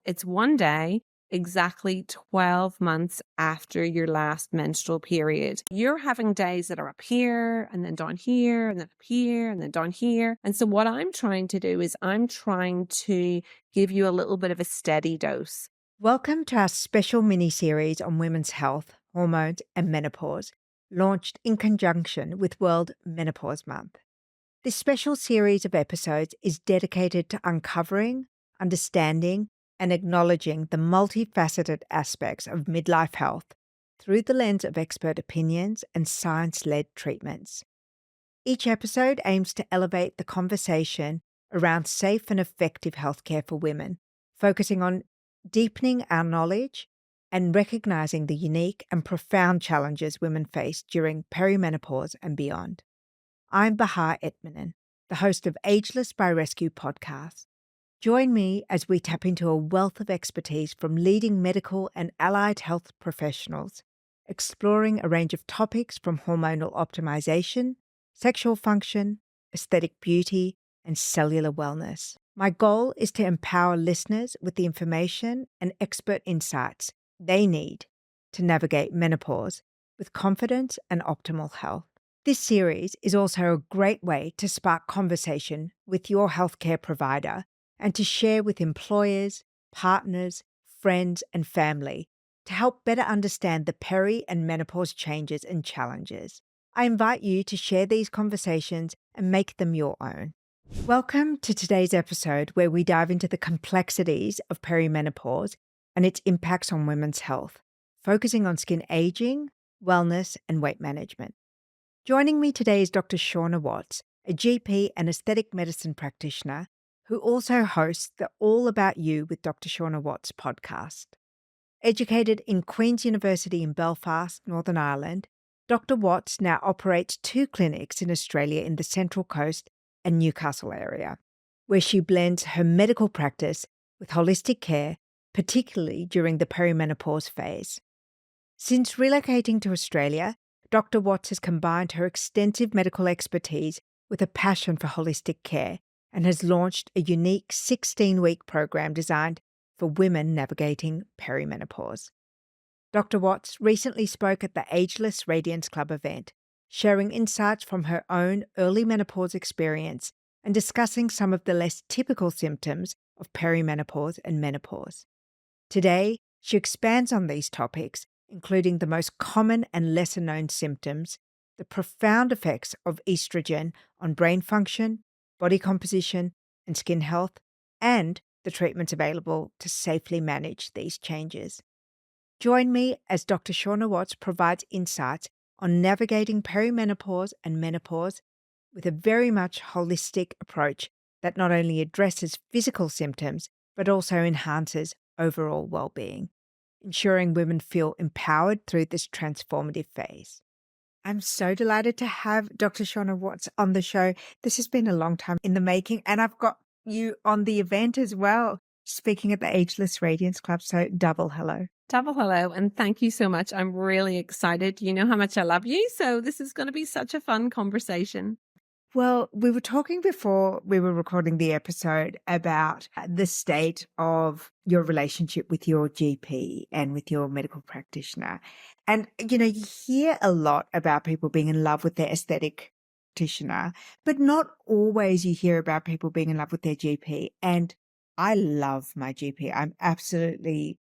It's one day exactly 12 months after your last menstrual period. You're having days that are up here and then down here and then up here and then down here. And so what I'm trying to do is I'm trying to give you a little bit of a steady dose. Welcome to our special mini-series on women's health, hormones and menopause, launched in conjunction with World Menopause Month. This special series of episodes is dedicated to uncovering, understanding, and acknowledging the multifaceted aspects of midlife health through the lens of expert opinions and science-led treatments. Each episode aims to elevate the conversation around safe and effective healthcare for women, focusing on deepening our knowledge and recognizing the unique and profound challenges women face during perimenopause and beyond. I'm Bahar Etmanen, the host of Ageless Rescue Podcast. Join me as we tap into a wealth of expertise from leading medical and allied health professionals, exploring a range of topics from hormonal optimization, sexual function, aesthetic beauty, and cellular wellness. My goal is to empower listeners with the information and expert insights they need to navigate menopause with confidence and optimal health. This series is also a great way to spark conversation with your healthcare provider and to share with employers, partners, friends, and family to help better understand the peri and menopause changes and challenges. I invite you to share these conversations and make them your own. Welcome to today's episode where we dive into the complexities of perimenopause and its impacts on women's health, focusing on skin aging, wellness, and weight management. Joining me today is Dr. Shauna Watts, a GP and aesthetic medicine practitioner who also hosts the All About You with Dr. Shauna Watts podcast. Educated in Queen's University in Belfast, Northern Ireland, Dr. Watts now operates 2 clinics in Australia in the Central Coast and Newcastle area, where she blends her medical practice with holistic care, particularly during the perimenopause phase. Since relocating to Australia, Dr. Watts has combined her extensive medical expertise with a passion for holistic care and has launched a unique 16-week program designed for women navigating perimenopause. Dr. Watts recently spoke at the Ageless Radiance Club event, sharing insights from her own early menopause experience and discussing some of the less typical symptoms of perimenopause and menopause. Today, she expands on these topics, including the most common and lesser-known symptoms, the profound effects of estrogen on brain function, body composition, and skin health, and the treatments available to safely manage these changes. Join me as Dr. Shauna Watts provides insights on navigating perimenopause and menopause with a very much holistic approach that not only addresses physical symptoms, but also enhances overall well-being, ensuring women feel empowered through this transformative phase. I'm so delighted to have Dr. Shauna Watts on the show. This has been a long time in the making, and I've got you on the event as well, speaking at the Ageless Radiance Club, so double hello. Double hello, and thank you so much. I'm really excited. You know how much I love you, so this is going to be such a fun conversation. Well, we were talking before we were recording the episode about the state of your relationship with your GP and with your medical practitioner. And, you hear a lot about people being in love with their aesthetic practitioner, but not always you hear about people being in love with their GP. And I love my GP. I'm absolutely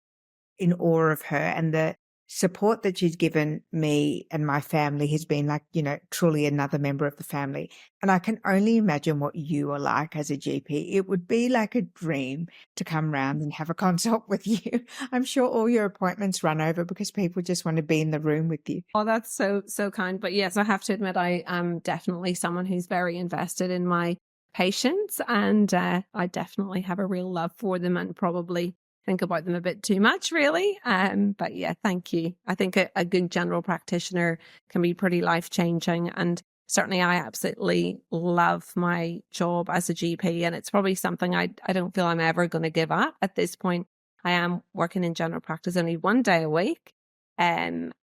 in awe of her, and the support that she's given me and my family has been like, truly another member of the family. And I can only imagine what you are like as a GP. It would be like a dream to come round and have a consult with you. I'm sure all your appointments run over because people just want to be in the room with you. Oh, that's so kind. But yes, I have to admit, I am definitely someone who's very invested in my patients, and I definitely have a real love for them and probably think about them a bit too much, really. But yeah, thank you. I think a good general practitioner can be pretty life-changing, and certainly I absolutely love my job as a GP, and it's probably something I don't feel I'm ever going to give up at this point. I am working in general practice only one day a week, but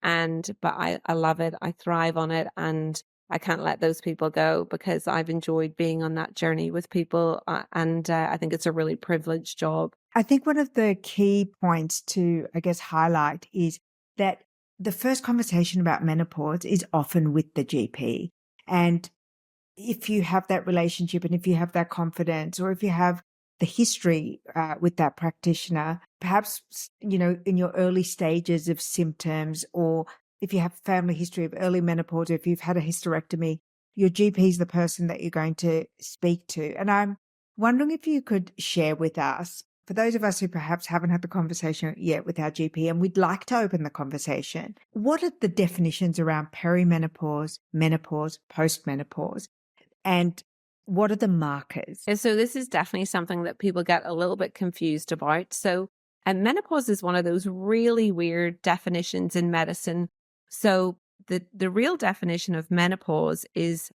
I love it. I thrive on it, and I can't let those people go because I've enjoyed being on that journey with people, and I think it's a really privileged job I think one of the key points to, I guess, highlight is that the first conversation about menopause is often with the GP. And if you have that relationship and if you have that confidence, or if you have the history with that practitioner, perhaps, in your early stages of symptoms, or if you have family history of early menopause, or if you've had a hysterectomy, your GP is the person that you're going to speak to. And I'm wondering if you could share with us, for those of us who perhaps haven't had the conversation yet with our GP and we'd like to open the conversation, what are the definitions around perimenopause, menopause, postmenopause? And what are the markers? And so this is definitely something that people get a little bit confused about. So, and menopause is one of those really weird definitions in medicine. So the real definition of menopause is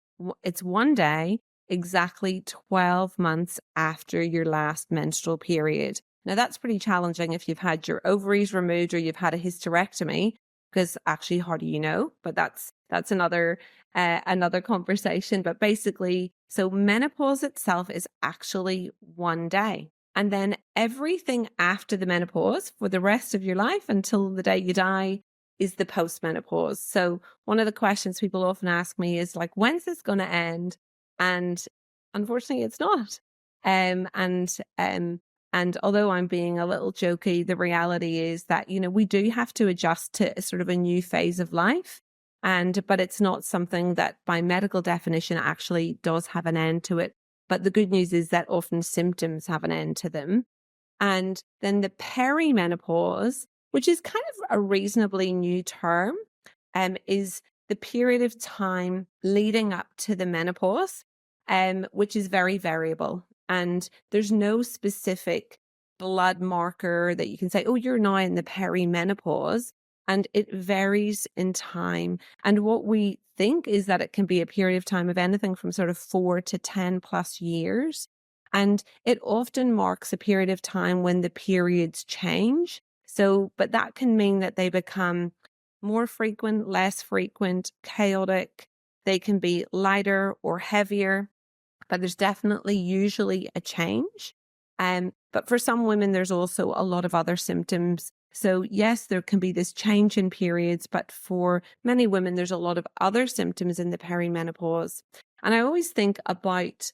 it's one day exactly 12 months after your last menstrual period. Now that's pretty challenging if you've had your ovaries removed or you've had a hysterectomy, because actually, how do you know? But that's another conversation. But basically, so menopause itself is actually one day. And then everything after the menopause for the rest of your life until the day you die is the postmenopause. So one of the questions people often ask me is like, when's this going to end? And unfortunately, it's not. Um, and um, and although I'm being a little jokey, the reality is that, we do have to adjust to sort of a new phase of life. But it's not something that by medical definition actually does have an end to it. But the good news is that often symptoms have an end to them. And then the perimenopause, which is kind of a reasonably new term, is the period of time leading up to the menopause, which is very variable. And there's no specific blood marker that you can say, oh, you're now in the perimenopause. And it varies in time. And what we think is that it can be a period of time of anything from sort of 4 to 10 plus years. And it often marks a period of time when the periods change. So, but that can mean that they become more frequent, less frequent, chaotic. They can be lighter or heavier, but there's definitely usually a change. But for some women, there's also a lot of other symptoms. So yes, there can be this change in periods, but for many women, there's a lot of other symptoms in the perimenopause. And I always think about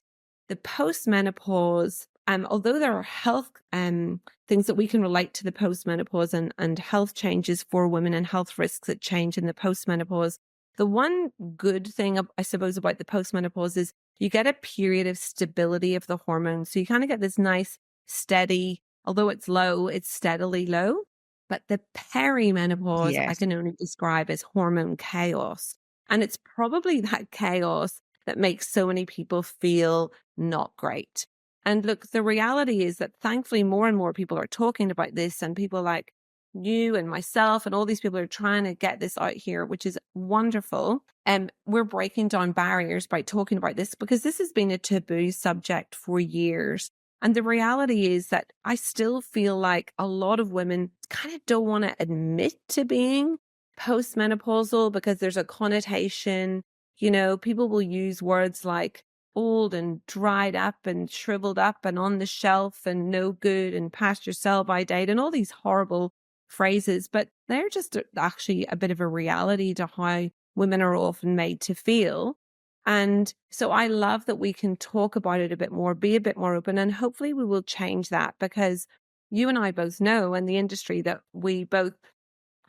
the postmenopause, although there are health things that we can relate to the postmenopause and health changes for women and health risks that change in the postmenopause. The one good thing, I suppose, about the postmenopause is you get a period of stability of the hormones. So you kind of get this nice, steady, although it's low, it's steadily low. But the perimenopause, I Yes. can only describe as hormone chaos. And it's probably that chaos that makes so many people feel not great. And look, the reality is that thankfully more and more people are talking about this, and people like you and myself and all these people are trying to get this out here, which is wonderful. And we're breaking down barriers by talking about this, because this has been a taboo subject for years. And the reality is that I still feel like a lot of women kind of don't want to admit to being postmenopausal because there's a connotation. People will use words like old and dried up and shriveled up and on the shelf and no good and past your sell-by date and all these horrible phrases, but they're just actually a bit of a reality to how women are often made to feel. And so I love that we can talk about it a bit more, be a bit more open, and hopefully we will change that, because you and I both know in the industry that we both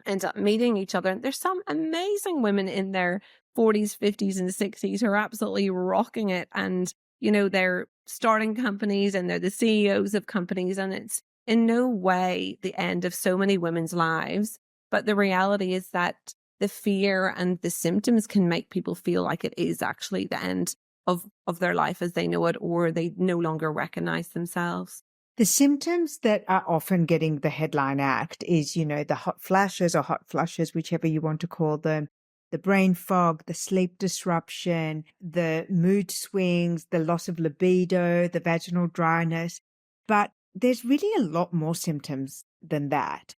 end up meeting each other. And there's some amazing women in their 40s, 50s, and 60s who are absolutely rocking it. And, they're starting companies and they're the CEOs of companies. And it's in no way the end of so many women's lives. But the reality is that the fear and the symptoms can make people feel like it is actually the end of their life as they know it, or they no longer recognize themselves. The symptoms that are often getting the headline act is, the hot flashes or hot flushes, whichever you want to call them, the brain fog, the sleep disruption, the mood swings, the loss of libido, the vaginal dryness. But there's really a lot more symptoms than that.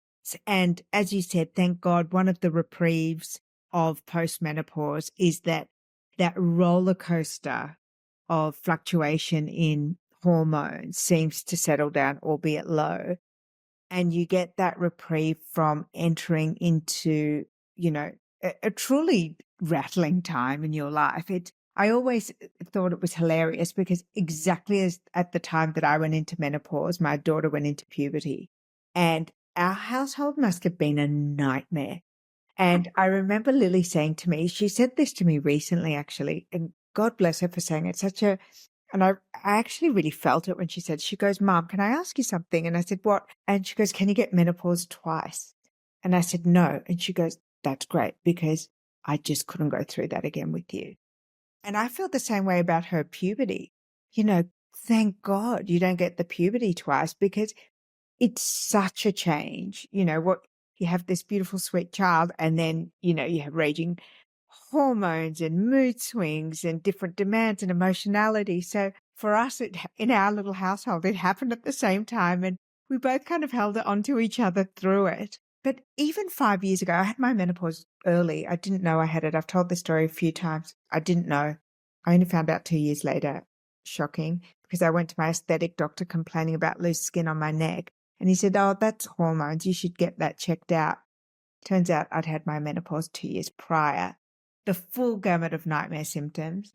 And as you said, thank God, one of the reprieves of postmenopause is that roller coaster of fluctuation in hormone seems to settle down, albeit low, and you get that reprieve from entering into, a truly rattling time in your life. I always thought it was hilarious because exactly as at the time that I went into menopause, my daughter went into puberty, and our household must have been a nightmare. And I remember Lily saying to me, she said this to me recently, actually, and God bless her for saying it. And I actually really felt it when she said, she goes, Mom, can I ask you something? And I said, what? And she goes, can you get menopause twice? And I said, no. And she goes, that's great because I just couldn't go through that again with you. And I feel the same way about her puberty. Thank God you don't get the puberty twice because it's such a change. What you have this beautiful, sweet child, and then, you have raging hormones and mood swings and different demands and emotionality. So for us, in our little household, it happened at the same time, and we both kind of held it onto each other through it. But even 5 years ago, I had my menopause early. I didn't know I had it. I've told this story a few times. I didn't know. I only found out 2 years later. Shocking, because I went to my aesthetic doctor complaining about loose skin on my neck. And he said, oh, that's hormones. You should get that checked out. Turns out I'd had my menopause 2 years prior, the full gamut of nightmare symptoms,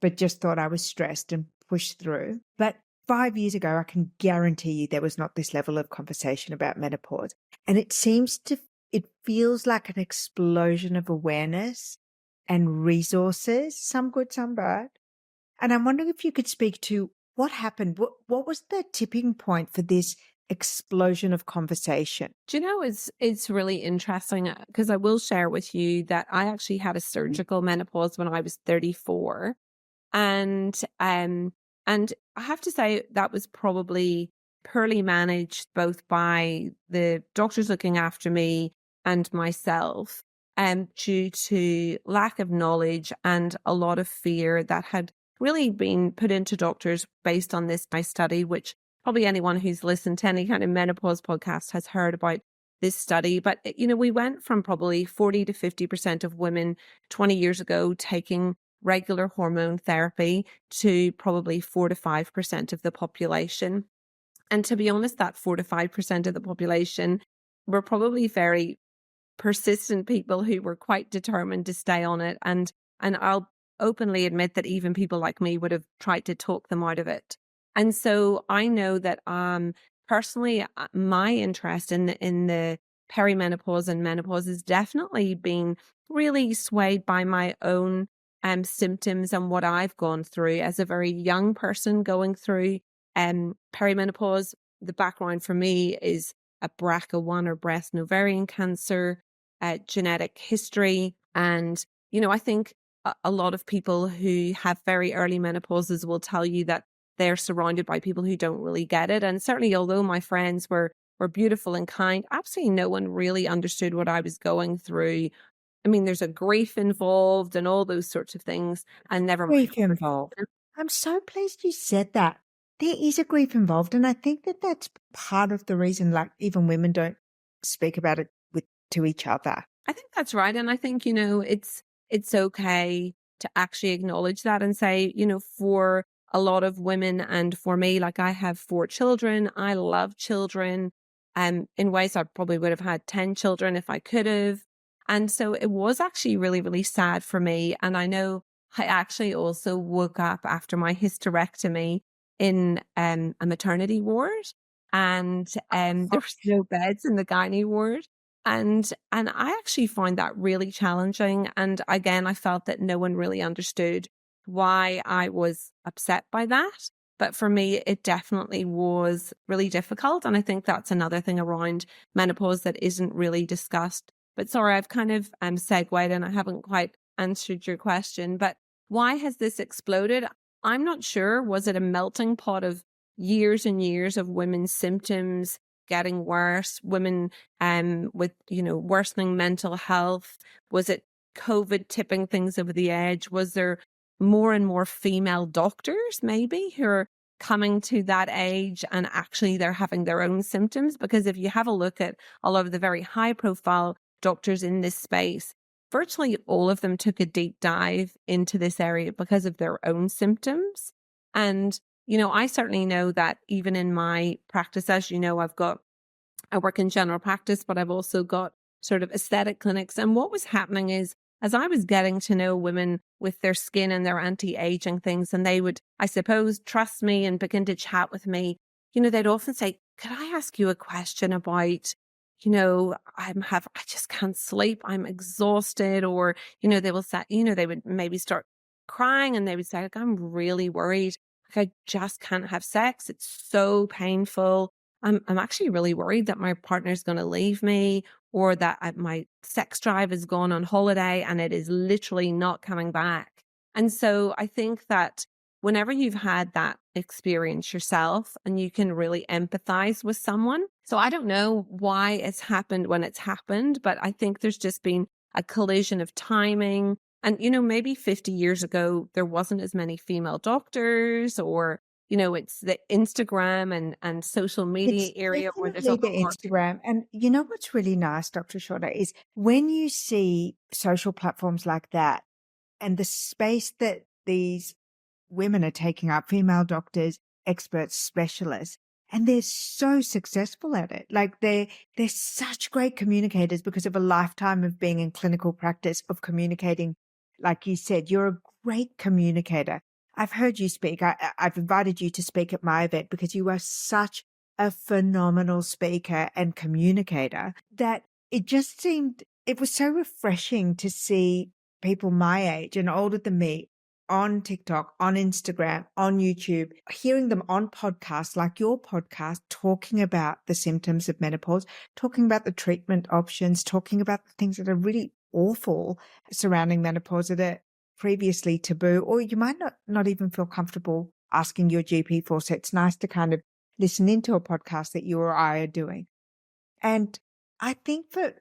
but just thought I was stressed and pushed through. But 5 years ago, I can guarantee you there was not this level of conversation about menopause. And it feels like an explosion of awareness and resources, some good, some bad. And I'm wondering if you could speak to what happened. What was the tipping point for this explosion of conversation? Do you know, it's really interesting because I will share with you that I actually had a surgical menopause when I was 34. And I have to say that was probably poorly managed both by the doctors looking after me and myself, due to lack of knowledge and a lot of fear that had really been put into doctors based on this my study, which probably anyone who's listened to any kind of menopause podcast has heard about this study. But, we went from probably 40 to 50% of women 20 years ago taking regular hormone therapy to probably 4 to 5% of the population. And to be honest, that 4 to 5% of the population were probably very persistent people who were quite determined to stay on it. And I'll openly admit that even people like me would have tried to talk them out of it. And so I know that personally, my interest in the perimenopause and menopause has definitely been really swayed by my own symptoms and what I've gone through as a very young person going through perimenopause. The background for me is a BRCA1 or breast and ovarian cancer, genetic history. And, I think a lot of people who have very early menopauses will tell you that they're surrounded by people who don't really get it. And certainly, although my friends were beautiful and kind, absolutely no one really understood what I was going through. I mean, there's a grief involved and all those sorts of things. And never mind. Grief involved. I'm so pleased you said that. There is a grief involved. And I think that that's part of the reason, like, even women don't speak about it to each other. I think that's right. And I think, it's okay to actually acknowledge that and say, for a lot of women and for me, like I have 4 children. I love children. In ways I probably would have had 10 children if I could have. And so it was actually really, really sad for me. And I know I actually also woke up after my hysterectomy in a maternity ward, and there was no beds in the gynae ward. And I actually found that really challenging. And again, I felt that no one really understood why I was upset by that. But for me, it definitely was really difficult. And I think that's another thing around menopause that isn't really discussed. But sorry, I've kind of segued and I haven't quite answered your question. But why has this exploded? I'm not sure. Was it a melting pot of years and years of women's symptoms getting worse, women with, worsening mental health? Was it COVID tipping things over the edge? Was there more and more female doctors maybe who are coming to that age and actually they're having their own symptoms? Because if you have a look at a lot of the very high profile doctors in this space, virtually all of them took a deep dive into this area because of their own symptoms. And I certainly know that even in my practice, as you know, I work in general practice, but I've also got sort of aesthetic clinics. And what was happening is, as I was getting to know women with their skin and their anti-aging things, and they would, I suppose, trust me and begin to chat with me, they'd often say, could I ask you a question about, I just can't sleep. I'm exhausted. Or, they will say, they would maybe start crying and they would say, like, I'm really worried. Like, I just can't have sex. It's so painful. I'm actually really worried that my partner's going to leave me, or that my sex drive has gone on holiday and it is literally not coming back. And so I think that whenever you've had that experience yourself and you can really empathize with someone. So I don't know why it's happened when it's happened, but I think there's just been a collision of timing. And, maybe 50 years ago, there wasn't as many female doctors, or it's the Instagram and social media It's area where there's a definitely lot the more. Instagram. And you know what's really nice, Dr. Shauna, is when you see social platforms like that and the space that these women are taking up, female doctors, experts, specialists, and they're so successful at it. Like they're such great communicators because of a lifetime of being in clinical practice, of communicating. Like you said, you're a great communicator. I've heard you speak. I've invited you to speak at my event because you are such a phenomenal speaker and communicator that it was so refreshing to see people my age and older than me on TikTok, on Instagram, on YouTube, hearing them on podcasts like your podcast, talking about the symptoms of menopause, talking about the treatment options, talking about the things that are really awful surrounding menopause that are previously taboo, or you might not even feel comfortable asking your GP for. So it's nice to kind of listen into a podcast that you or I are doing. And I think that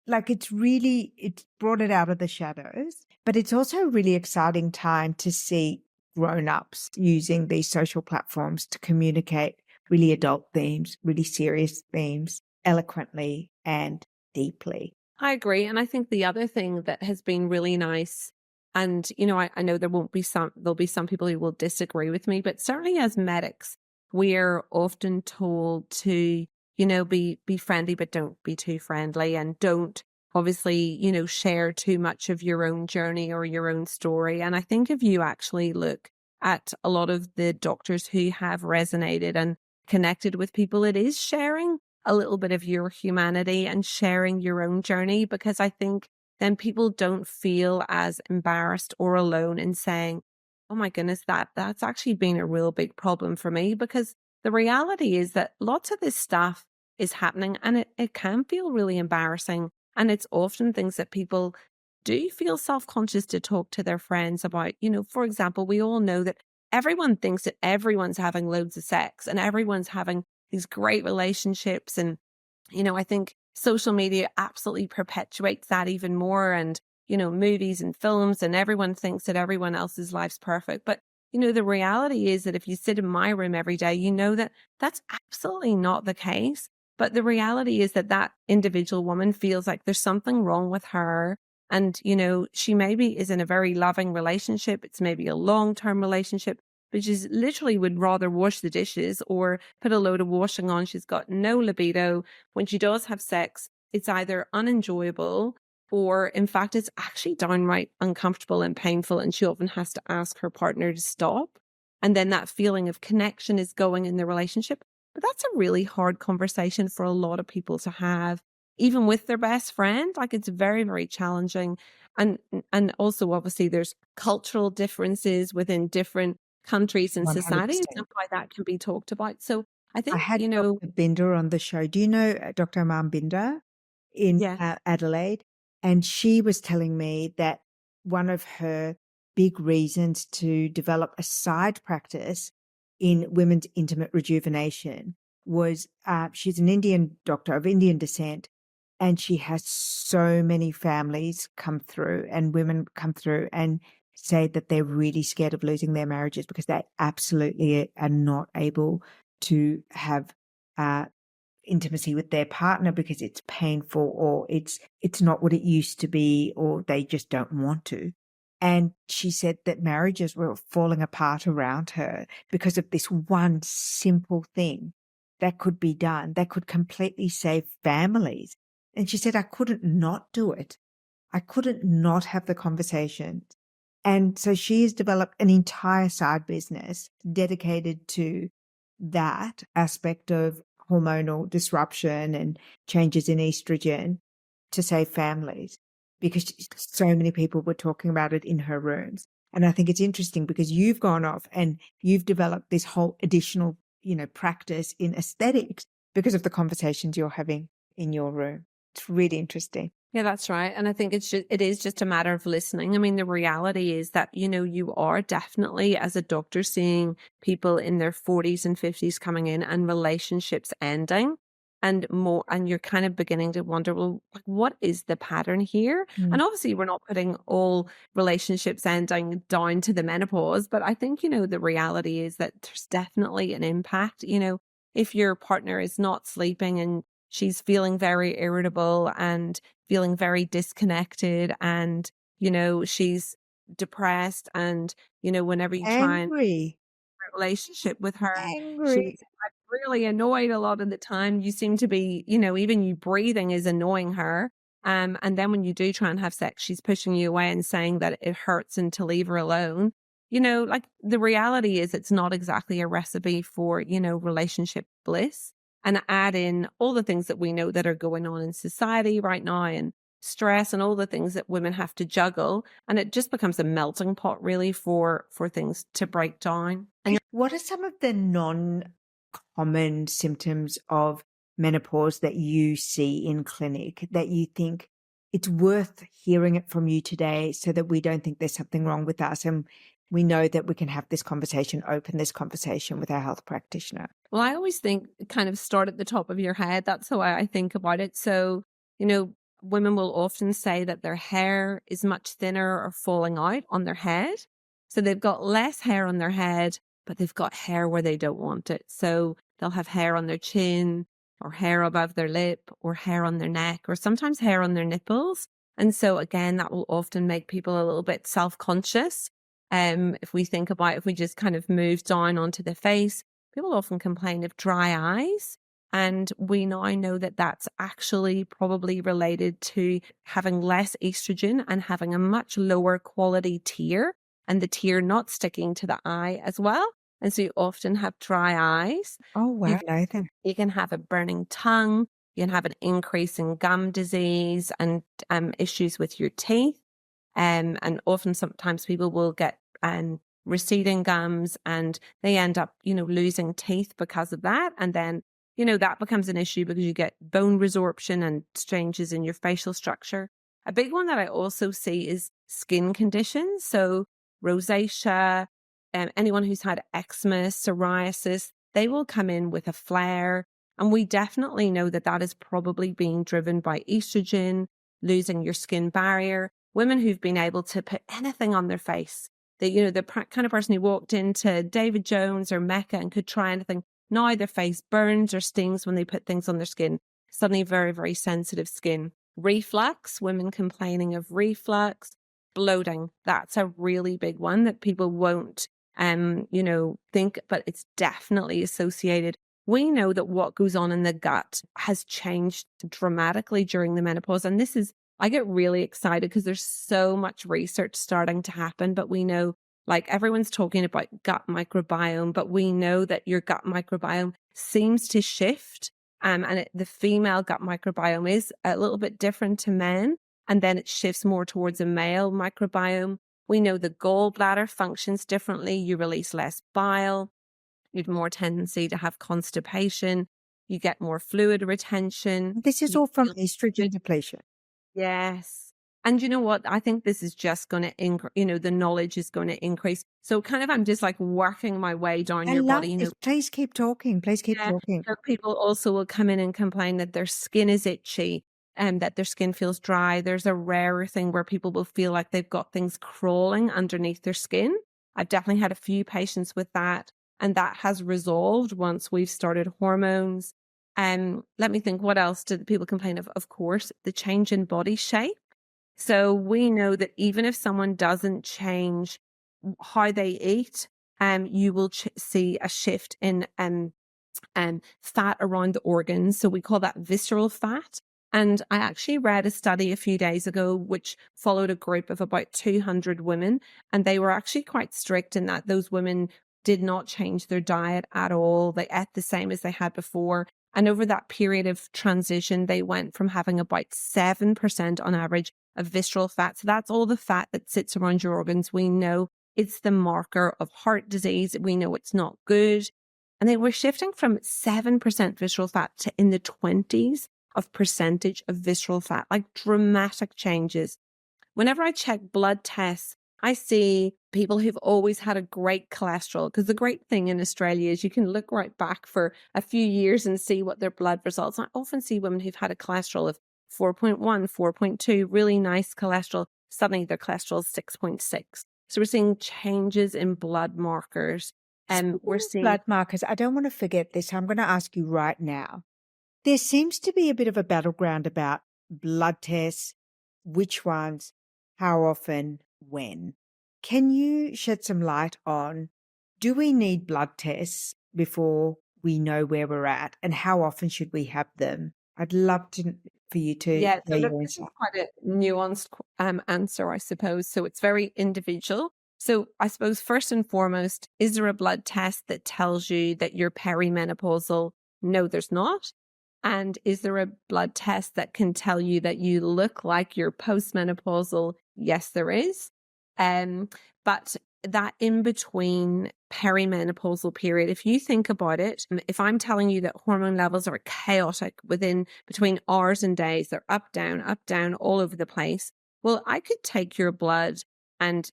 it's brought it out of the shadows, but it's also a really exciting time to see grown-ups using these social platforms to communicate really adult themes, really serious themes, eloquently and deeply. I agree. And I think the other thing that has been really nice, and I know there'll be some people who will disagree with me, but certainly as medics, we're often told to, be friendly, but don't be too friendly, and don't obviously, share too much of your own journey or your own story. And I think if you actually look at a lot of the doctors who have resonated and connected with people, it is sharing a little bit of your humanity and sharing your own journey, because I think then people don't feel as embarrassed or alone in saying, oh my goodness, that's actually been a real big problem for me. Because the reality is that lots of this stuff is happening, and it can feel really embarrassing. And it's often things that people do feel self-conscious to talk to their friends about. For example, we all know that everyone thinks that everyone's having loads of sex and everyone's having these great relationships. And, I think social media absolutely perpetuates that even more. And, movies and films, and everyone thinks that everyone else's life's perfect. But, the reality is that if you sit in my room every day, you know that that's absolutely not the case. But the reality is that that individual woman feels like there's something wrong with her. And, she maybe is in a very loving relationship. It's maybe a long-term relationship, but she literally would rather wash the dishes or put a load of washing on. She's got no libido. When she does have sex, it's either unenjoyable, or in fact, it's actually downright uncomfortable and painful. And she often has to ask her partner to stop. And then that feeling of connection is going in the relationship. But that's a really hard conversation for a lot of people to have, even with their best friend. Like, it's very, very challenging. And also, obviously, there's cultural differences within different countries and societies, 100%. and how that can be talked about. So I I think, had Dr. Binder on the show. Do you know Dr. Aman Binder in yeah, Adelaide? And she was telling me that one of her big reasons to develop a side practice in women's intimate rejuvenation was she's an Indian doctor of Indian descent, and she has so many families come through and women come through and say that they're really scared of losing their marriages because they absolutely are not able to have intimacy with their partner because it's painful, or it's not what it used to be, or they just don't want to. And she said that marriages were falling apart around her because of this one simple thing that could be done, that could completely save families. And she said, I couldn't not do it. I couldn't not have the conversation. And so she has developed an entire side business dedicated to that aspect of hormonal disruption and changes in estrogen to save families, because so many people were talking about it in her rooms. And I think it's interesting because you've gone off and you've developed this whole additional, practice in aesthetics because of the conversations you're having in your room. It's really interesting. Yeah, that's right. And I think it is just a matter of listening. I mean, the reality is that, you are definitely, as a doctor, seeing people in their 40s and 50s coming in and relationships ending and more, and you're kind of beginning to wonder, well, like, what is the pattern here? Mm. And obviously we're not putting all relationships ending down to the menopause, but I think, the reality is that there's definitely an impact. If your partner is not sleeping and she's feeling very irritable and feeling very disconnected, and she's depressed, and whenever you try and Angry, have a relationship with her, angry. she's like really annoyed a lot of the time. You seem to be, even you breathing is annoying her. And then when you do try and have sex, she's pushing you away and saying that it hurts and to leave her alone. Like, the reality is it's not exactly a recipe for, relationship bliss. And add in all the things that we know that are going on in society right now, and stress and all the things that women have to juggle. And it just becomes a melting pot really for things to break down. And What are some of the non-common symptoms of menopause that you see in clinic that you think it's worth hearing it from you today so that we don't think there's something wrong with us, and we know that we can have this conversation, open this conversation with our health practitioner? Well, I always think kind of start at the top of your head. That's how I think about it. So, women will often say that their hair is much thinner or falling out on their head. So they've got less hair on their head, but they've got hair where they don't want it. So they'll have hair on their chin, or hair above their lip, or hair on their neck, or sometimes hair on their nipples. And so again, that will often make people a little bit self-conscious. If we think about, if we just kind of move down onto the face, people often complain of dry eyes. And we now know that that's actually probably related to having less estrogen and having a much lower quality tear, and the tear not sticking to the eye as well. And so you often have dry eyes. Oh, wow. Nathan. You can have a burning tongue. You can have an increase in gum disease and issues with your teeth. And often sometimes people will get receding gums, and they end up, losing teeth because of that. And then, that becomes an issue because you get bone resorption and changes in your facial structure. A big one that I also see is skin conditions. So rosacea, anyone who's had eczema, psoriasis, they will come in with a flare. And we definitely know that that is probably being driven by estrogen, losing your skin barrier. Women who've been able to put anything on their face, the kind of person who walked into David Jones or Mecca and could try anything, now their face burns or stings when they put things on their skin. Suddenly very, very sensitive skin. Reflux, women complaining of reflux. Bloating, that's a really big one that people won't think, but it's definitely associated. We know that what goes on in the gut has changed dramatically during the menopause. And I get really excited because there's so much research starting to happen, but we know, like, everyone's talking about gut microbiome, but we know that your gut microbiome seems to shift. The female gut microbiome is a little bit different to men. And then it shifts more towards a male microbiome. We know the gallbladder functions differently. You release less bile. You have more tendency to have constipation. You get more fluid retention. This is You all from feel estrogen good. depletion. Yes. And you know what? I think this is just going to increase, the knowledge is going to increase. So kind of, I'm just like working my way down I your love body, this. Please keep talking. Please keep yeah. talking. So people also will come in and complain that their skin is itchy and that their skin feels dry. There's a rarer thing where people will feel like they've got things crawling underneath their skin. I've definitely had a few patients with that, and that has resolved once we've started hormones. Let me think, what else did people complain of? Of course, the change in body shape. So we know that even if someone doesn't change how they eat, you will see a shift in fat around the organs. So we call that visceral fat. And I actually read a study a few days ago, which followed a group of about 200 women. And they were actually quite strict in that those women did not change their diet at all. They ate the same as they had before. And over that period of transition, they went from having about 7% on average of visceral fat. So that's all the fat that sits around your organs. We know it's the marker of heart disease. We know it's not good. And they were shifting from 7% visceral fat to in the 20s of percentage of visceral fat, like dramatic changes. Whenever I check blood tests, I see people who've always had a great cholesterol, because the great thing in Australia is you can look right back for a few years and see what their blood results. I often see women who've had a cholesterol of 4.1, 4.2, really nice cholesterol. Suddenly their cholesterol is 6.6. So we're seeing changes in blood markers. And we're seeing blood markers. I don't want to forget this. I'm going to ask you right now. There seems to be a bit of a battleground about blood tests, which ones, how often, when. Can you shed some light on, do we need blood tests before we know where we're at, and how often should we have them? I'd love for you to Yeah, so share look, your this is insight. quite a nuanced answer, I suppose. So it's very individual. So I suppose first and foremost, is there a blood test that tells you that you're perimenopausal? No, there's not. And is there a blood test that can tell you that you look like you're postmenopausal? Yes, there is. But that in between perimenopausal period, if you think about it, if I'm telling you that hormone levels are chaotic within between hours and days, they're up, down, all over the place. Well, I could take your blood and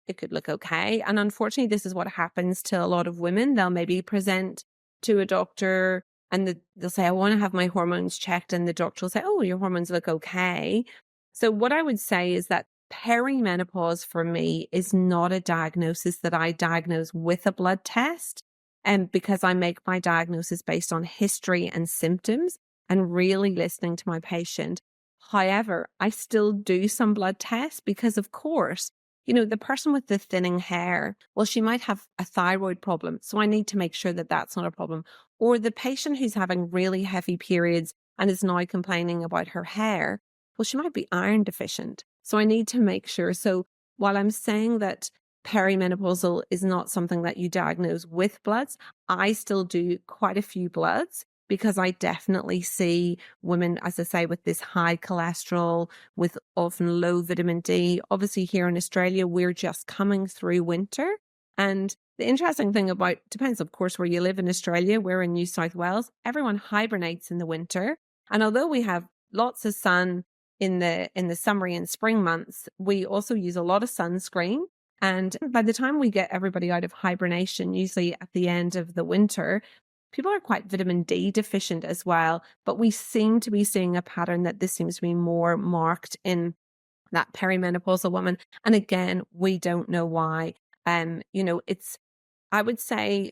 it could look okay. And unfortunately, this is what happens to a lot of women. They'll maybe present to a doctor and they'll say, I want to have my hormones checked. And the doctor will say, oh, your hormones look okay. So what I would say is that perimenopause for me is not a diagnosis that I diagnose with a blood test. And because I make my diagnosis based on history and symptoms and really listening to my patient. However, I still do some blood tests because, of course, the person with the thinning hair, well, she might have a thyroid problem. So I need to make sure that that's not a problem. Or the patient who's having really heavy periods and is now complaining about her hair, well, she might be iron deficient. So I need to make sure. So while I'm saying that perimenopausal is not something that you diagnose with bloods, I still do quite a few bloods because I definitely see women, as I say, with this high cholesterol, with often low vitamin D. Obviously, here in Australia, we're just coming through winter. And the interesting thing depends, of course, where you live in Australia. We're in New South Wales. Everyone hibernates in the winter. And although we have lots of sun in the summer and spring months, we also use a lot of sunscreen. And by the time we get everybody out of hibernation, usually at the end of the winter, people are quite vitamin D deficient as well. But we seem to be seeing a pattern that this seems to be more marked in that perimenopausal woman. And again, we don't know why. I would say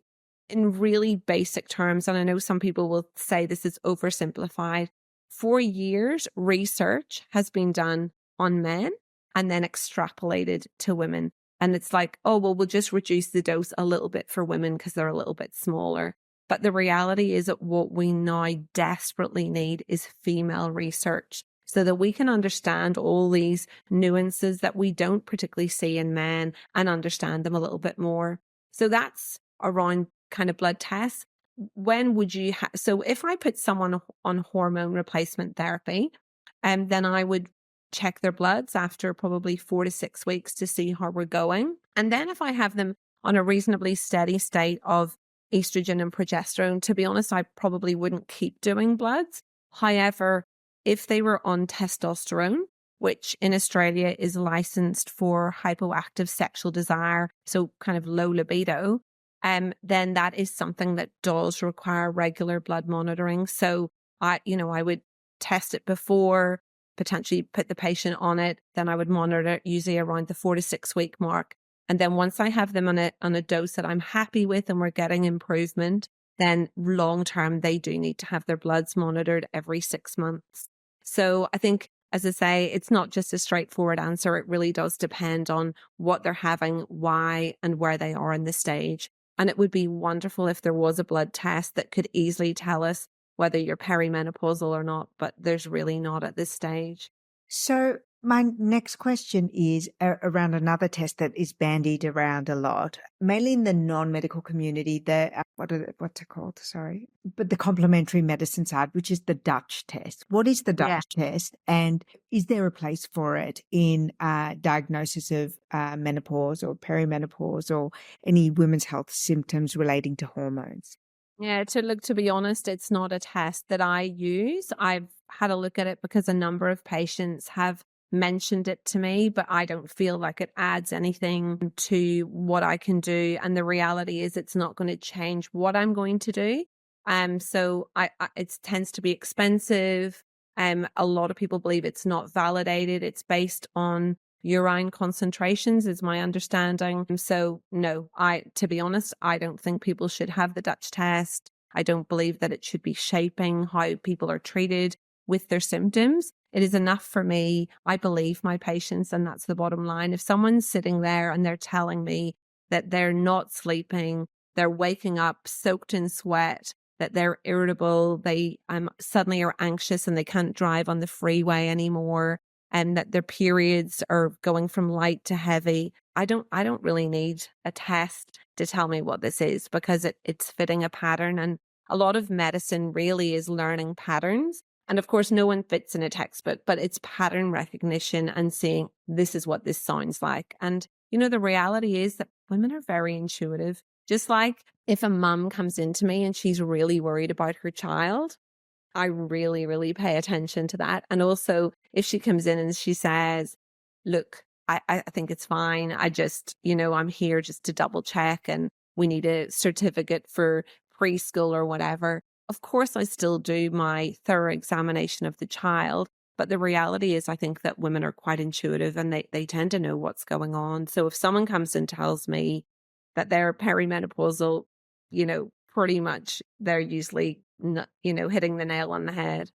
in really basic terms, and I know some people will say this is oversimplified, for years, research has been done on men and then extrapolated to women. And it's like, oh, well, we'll just reduce the dose a little bit for women because they're a little bit smaller. But the reality is that what we now desperately need is female research so that we can understand all these nuances that we don't particularly see in men and understand them a little bit more. So that's around kind of blood tests. When would you so if I put someone on hormone replacement therapy, then I would check their bloods after probably 4 to 6 weeks to see how we're going. And then if I have them on a reasonably steady state of estrogen and progesterone, to be honest, I probably wouldn't keep doing bloods. However, if they were on testosterone, which in Australia is licensed for hypoactive sexual desire, so kind of low libido, then that is something that does require regular blood monitoring. So I would test it before, potentially put the patient on it. Then I would monitor it usually around the 4 to 6 week mark. And then once I have them on a dose that I'm happy with and we're getting improvement, then long term, they do need to have their bloods monitored every 6 months. So I think as I say, it's not just a straightforward answer. It really does depend on what they're having, why, and where they are in the stage. And it would be wonderful if there was a blood test that could easily tell us whether you're perimenopausal or not, but there's really not at this stage. So, my next question is around another test that is bandied around a lot, mainly in the non-medical community. What's it called? Sorry, but the complementary medicine side, which is the Dutch test. What is the Yeah. Dutch test, and is there a place for it in diagnosis of menopause or perimenopause or any women's health symptoms relating to hormones? Yeah, to be honest, it's not a test that I use. I've had a look at it because a number of patients have mentioned it to me, but I don't feel like it adds anything to what I can do. And the reality is it's not going to change what I'm going to do. So it tends to be expensive. A lot of people believe it's not validated. It's based on urine concentrations is my understanding. So no, to be honest, I don't think people should have the Dutch test. I don't believe that it should be shaping how people are treated with their symptoms. It is enough for me. I believe my patients, and that's the bottom line. If someone's sitting there and they're telling me that they're not sleeping, they're waking up soaked in sweat, that they're irritable, they suddenly are anxious and they can't drive on the freeway anymore, and that their periods are going from light to heavy. I don't really need a test to tell me what this is, because it's fitting a pattern. And a lot of medicine really is learning patterns. And of course, no one fits in a textbook, but it's pattern recognition and seeing this is what this sounds like. And, the reality is that women are very intuitive. Just like if a mum comes into me and she's really worried about her child, I really, really pay attention to that. And also, if she comes in and she says, look, I think it's fine. I just, I'm here just to double check and we need a certificate for preschool or whatever. Of course, I still do my thorough examination of the child. But the reality is, I think that women are quite intuitive and they tend to know what's going on. So if someone comes and tells me that they're perimenopausal, pretty much they're usually, hitting the nail on the head.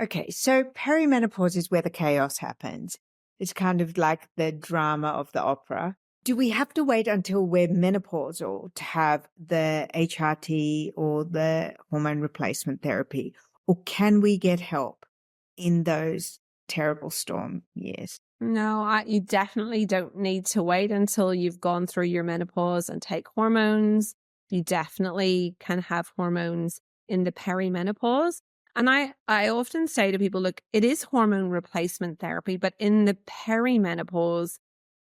Okay, so perimenopause is where the chaos happens. It's kind of like the drama of the opera. Do we have to wait until we're menopausal to have the HRT or the hormone replacement therapy? Or can we get help in those terrible storm years? No, you definitely don't need to wait until you've gone through your menopause and take hormones. You definitely can have hormones in the perimenopause. And I often say to people, look, it is hormone replacement therapy, but in the perimenopause,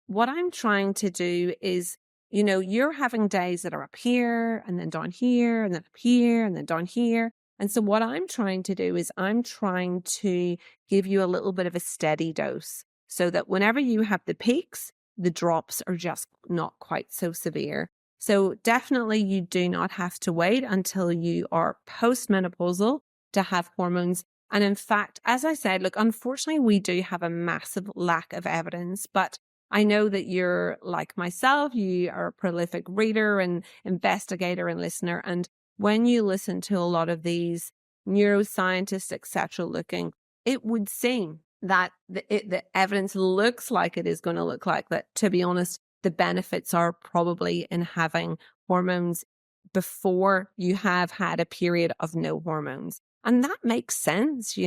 what I'm trying to do is, you're having days that are up here and then down here and then up here and then down here. And so what I'm trying to do is I'm trying to give you a little bit of a steady dose so that whenever you have the peaks, the drops are just not quite so severe. So definitely you do not have to wait until you are postmenopausal to have hormones. And in fact, as I said, look, unfortunately, we do have a massive lack of evidence, but I know that you're like myself, you are a prolific reader and investigator and listener. And when you listen to a lot of these neuroscientists, etc., looking, it would seem that the evidence looks like it is going to look like that. To be honest, the benefits are probably in having hormones before you have had a period of no hormones. And that makes sense,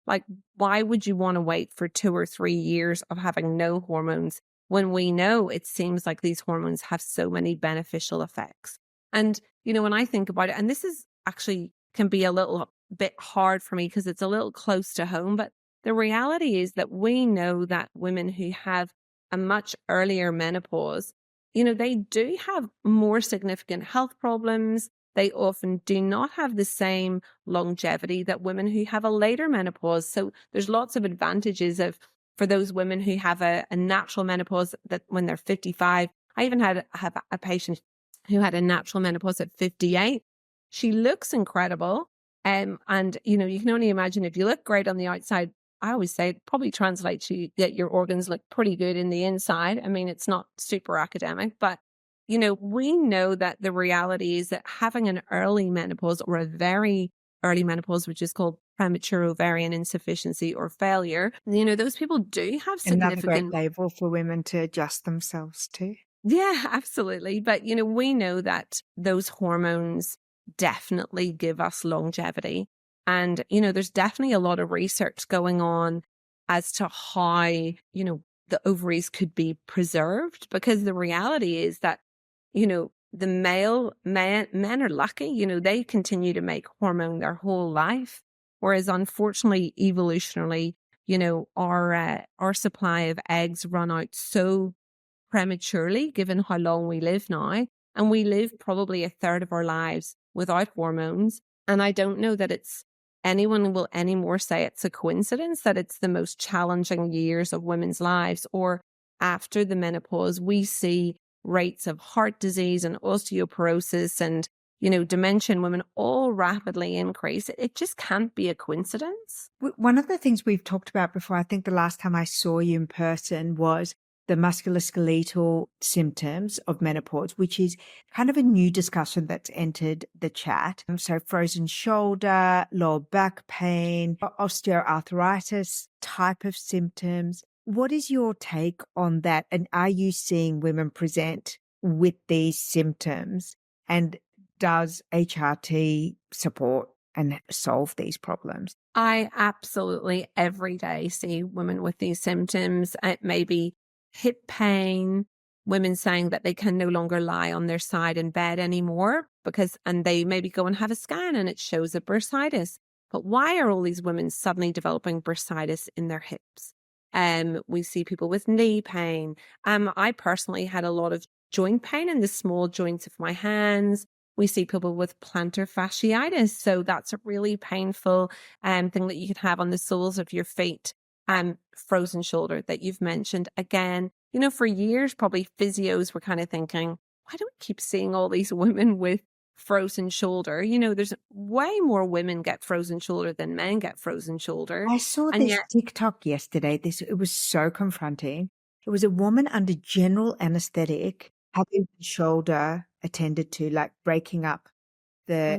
Like, why would you want to wait for 2 or 3 years of having no hormones when we know it seems like these hormones have so many beneficial effects? And, when I think about it, and this is actually can be a little bit hard for me because it's a little close to home, but the reality is that we know that women who have a much earlier menopause, they do have more significant health problems. They often do not have the same longevity that women who have a later menopause. So there's lots of advantages for those women who have a natural menopause that when they're 55. I even have a patient who had a natural menopause at 58. She looks incredible. And you can only imagine if you look great on the outside. I always say it probably translates to that your organs look pretty good in the inside. I mean, it's not super academic, but we know that the reality is that having an early menopause or a very early menopause, which is called premature ovarian insufficiency or failure, those people do have Another great significant. label for women to adjust themselves to. Yeah, absolutely. But, we know that those hormones definitely give us longevity. And, there's definitely a lot of research going on as to how, the ovaries could be preserved, because the reality is that, the men are lucky, they continue to make hormone their whole life. Whereas unfortunately, evolutionarily, our supply of eggs run out so prematurely, given how long we live now. And we live probably a third of our lives without hormones. And I don't know that anyone will anymore say it's a coincidence that it's the most challenging years of women's lives, or after the menopause, we see rates of heart disease and osteoporosis and, dementia in women all rapidly increase. It just can't be a coincidence. One of the things we've talked about before, I think the last time I saw you in person, was the musculoskeletal symptoms of menopause, which is kind of a new discussion that's entered the chat. So frozen shoulder, lower back pain, osteoarthritis type of symptoms. What is your take on that? And are you seeing women present with these symptoms? And does HRT support and solve these problems? I absolutely every day see women with these symptoms. It may be hip pain, women saying that they can no longer lie on their side in bed anymore and they maybe go and have a scan and it shows a bursitis. But why are all these women suddenly developing bursitis in their hips? We see people with knee pain. I personally had a lot of joint pain in the small joints of my hands. We see people with plantar fasciitis. So that's a really painful thing that you can have on the soles of your feet. Frozen shoulder that you've mentioned. Again, for years, probably physios were kind of thinking, why do we keep seeing all these women with frozen shoulder? There's way more women get frozen shoulder than men get frozen shoulder. I saw And this yet, TikTok yesterday. It was so confronting. It was a woman under general anesthetic having the shoulder attended to, like breaking up the.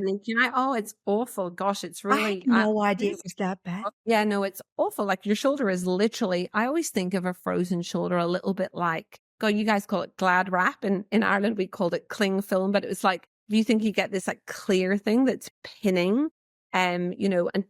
it's awful. Gosh, it's I had really, no idea it was that bad. yeah, no, it's awful. Like your shoulder is literally, I always think of a frozen shoulder a little bit like, God, you guys call it glad wrap. In Ireland, we called it cling film, but it was like, do you think you get this like clear thing that's pinning, and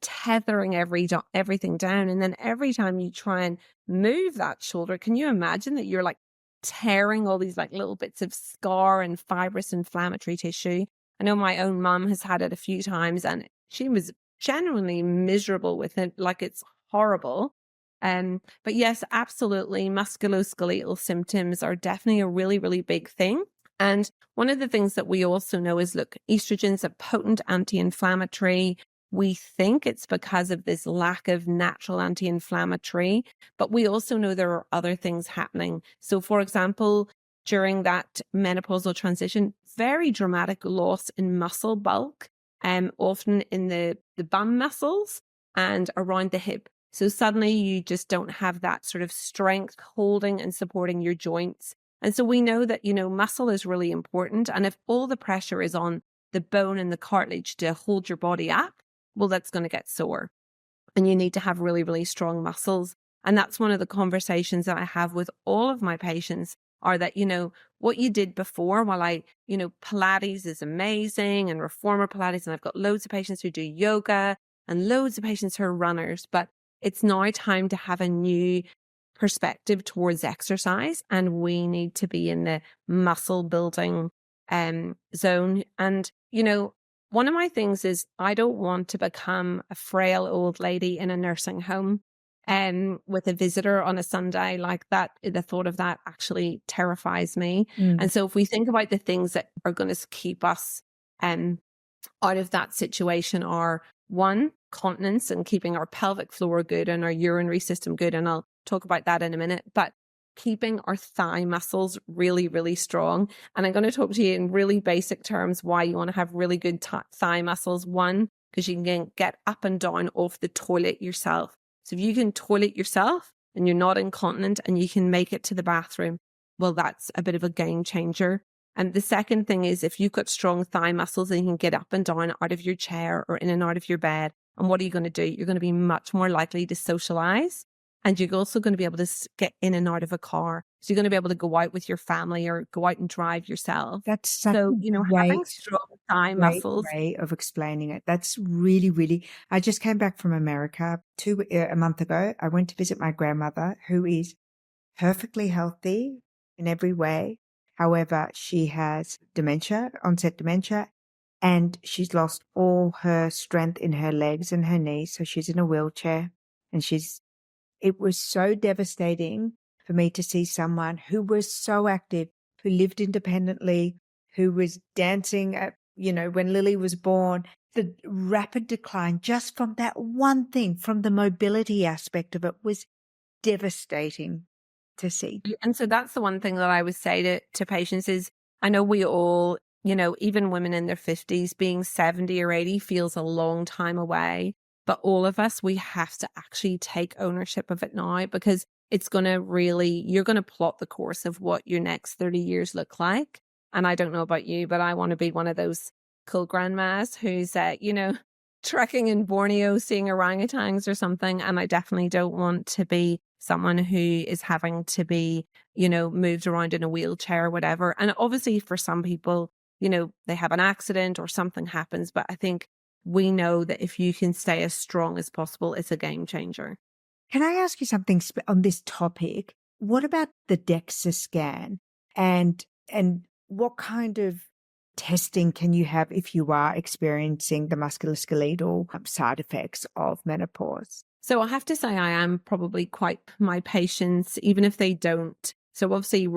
tethering everything down. And then every time you try and move that shoulder, can you imagine that you're like tearing all these like little bits of scar and fibrous inflammatory tissue? I know my own mum has had it a few times and she was genuinely miserable with it. Like it's horrible. But yes, absolutely. Musculoskeletal symptoms are definitely a really, really big thing. And one of the things that we also know is, look, estrogen's a potent anti-inflammatory. We think it's because of this lack of natural anti-inflammatory, but we also know there are other things happening. So for example, during that menopausal transition, very dramatic loss in muscle bulk, often in the bum muscles and around the hip. So suddenly you just don't have that sort of strength holding and supporting your joints. And so we know that, muscle is really important. And if all the pressure is on the bone and the cartilage to hold your body up, well, that's going to get sore. And you need to have really, really strong muscles. And that's one of the conversations that I have with all of my patients are that, what you did before, while Pilates is amazing and reformer Pilates, and I've got loads of patients who do yoga and loads of patients who are runners, but it's now time to have a new perspective towards exercise, and we need to be in the muscle building zone. And one of my things is I don't want to become a frail old lady in a nursing home with a visitor on a Sunday like that. The thought of that actually terrifies me. And so if we think about the things that are going to keep us out of that situation, are one, continence and keeping our pelvic floor good and our urinary system good. And I'll talk about that in a minute, but keeping our thigh muscles really, really strong. And I'm going to talk to you in really basic terms why you want to have really good thigh muscles. One, because you can get up and down off the toilet yourself. So if you can toilet yourself and you're not incontinent and you can make it to the bathroom, well, that's a bit of a game changer. And the second thing is, if you've got strong thigh muscles and you can get up and down out of your chair or in and out of your bed, And what are you going to do? You're going to be much more likely to socialize. And you're also going to be able to get in and out of a car. So you're going to be able to go out with your family or go out and drive yourself. That's such So, a having strong thigh great muscles. way of explaining it. That's really, really. I just came back from America a month ago. I went to visit my grandmother, who is perfectly healthy in every way. However, she has onset dementia, and she's lost all her strength in her legs and her knees. So she's in a wheelchair, and it was so devastating for me to see someone who was so active, who lived independently, who was dancing at, when Lily was born, the rapid decline just from that one thing, from the mobility aspect of it, was devastating to see. And so that's the one thing that I would say to patients is, I know we all, even women in their 50s, being 70 or 80 feels a long time away. But all of us, we have to actually take ownership of it now, because it's going to you're going to plot the course of what your next 30 years look like. And I don't know about you, but I want to be one of those cool grandmas who's, trekking in Borneo, seeing orangutans or something. And I definitely don't want to be someone who is having to be, moved around in a wheelchair or whatever. And obviously for some people, they have an accident or something happens. But I think we know that if you can stay as strong as possible, it's a game changer. Can I ask you something on this topic? What about the DEXA scan, and what kind of testing can you have if you are experiencing the musculoskeletal side effects of menopause? So I have to say I am probably quite my patients, even if they don't. So obviously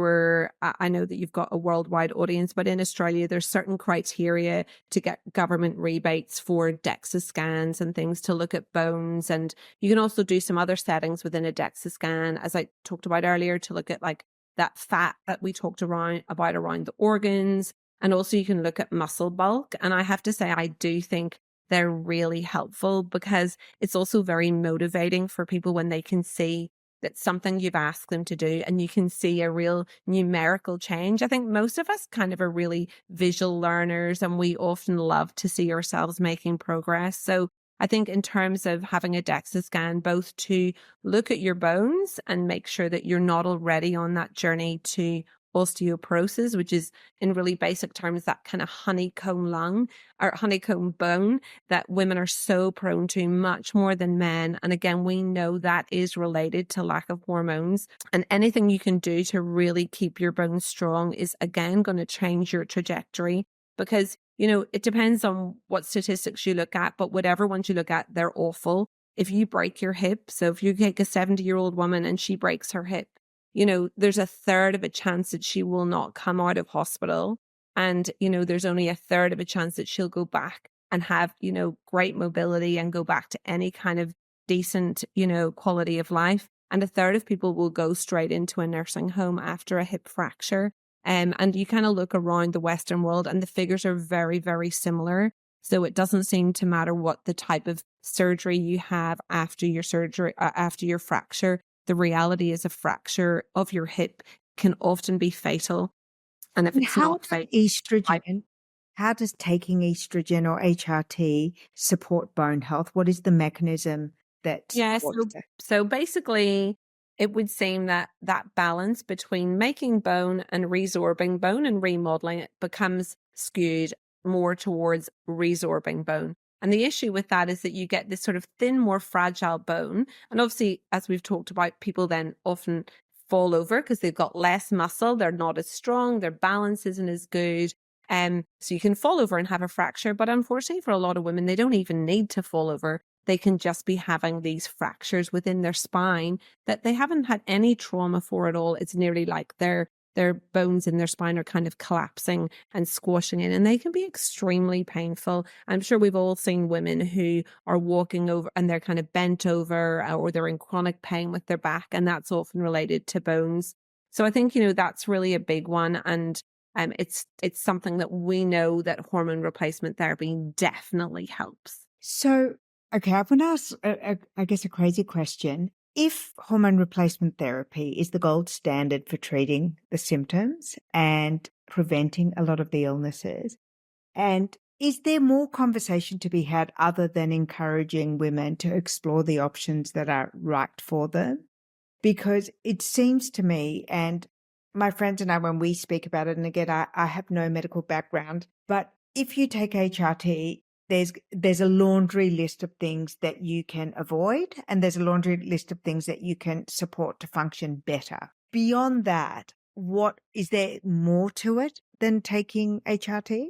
I know that you've got a worldwide audience, but in Australia, there's certain criteria to get government rebates for DEXA scans and things to look at bones. And you can also do some other settings within a DEXA scan, as I talked about earlier, to look at like that fat that we talked about around the organs. And also you can look at muscle bulk. And I have to say, I do think they're really helpful, because it's also very motivating for people when they can see that something you've asked them to do and you can see a real numerical change. I think most of us kind of are really visual learners, and we often love to see ourselves making progress. So I think in terms of having a DEXA scan, both to look at your bones and make sure that you're not already on that journey to osteoporosis, which is in really basic terms that kind of honeycomb lung or honeycomb bone that women are so prone to, much more than men. And again, we know that is related to lack of hormones, and anything you can do to really keep your bones strong is again going to change your trajectory, because it depends on what statistics you look at, but whatever ones you look at, they're awful. If you break your hip, so if you take a 70-year-old woman and she breaks her hip, there's a third of a chance that she will not come out of hospital. And, there's only a third of a chance that she'll go back and have, great mobility and go back to any kind of decent, quality of life. And a third of people will go straight into a nursing home after a hip fracture. And you kind of look around the Western world and the figures are very, very similar. So it doesn't seem to matter what the type of surgery you have after your surgery, after your fracture. The reality is a fracture of your hip can often be fatal. And if it's not fatal, how does taking estrogen or HRT support bone health? What is the mechanism that supports that? So basically, it would seem that balance between making bone and resorbing bone and remodeling it becomes skewed more towards resorbing bone. And the issue with that is that you get this sort of thin, more fragile bone. And obviously, as we've talked about, people then often fall over because they've got less muscle. They're not as strong. Their balance isn't as good. So you can fall over and have a fracture. But unfortunately, for a lot of women, they don't even need to fall over. They can just be having these fractures within their spine that they haven't had any trauma for at all. It's nearly like their bones in their spine are kind of collapsing and squashing in, and they can be extremely painful. I'm sure we've all seen women who are walking over and they're kind of bent over, or they're in chronic pain with their back, and that's often related to bones. So I think, that's really a big one. And it's something that we know that hormone replacement therapy definitely helps. So, okay, I want to ask, I guess, a crazy question. If hormone replacement therapy is the gold standard for treating the symptoms and preventing a lot of the illnesses, and Is there more conversation to be had other than encouraging women to explore the options that are right for them? Because it seems to me, and my friends and I, when we speak about it, and again, I have no medical background, but if you take HRT, there's a laundry list of things that you can avoid, and there's a laundry list of things that you can support to function better. Beyond that, what is there more to it than taking HRT?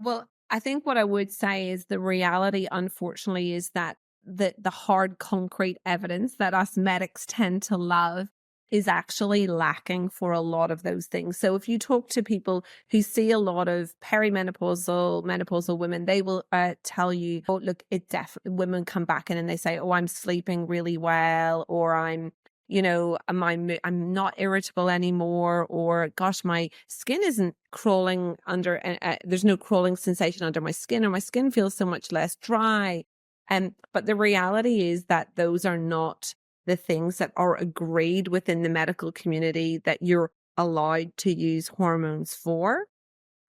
Well, I think what I would say is the reality, unfortunately, is that the hard concrete evidence that us medics tend to love is actually lacking for a lot of those things. So if you talk to people who see a lot of perimenopausal, menopausal women, they will tell you, oh, look, it definitely, women come back in and they say, oh, I'm sleeping really well, or I'm not irritable anymore, or gosh, my skin isn't crawling under, there's no crawling sensation under my skin, or my skin feels so much less dry. But the reality is that those are not the things that are agreed within the medical community that you're allowed to use hormones for.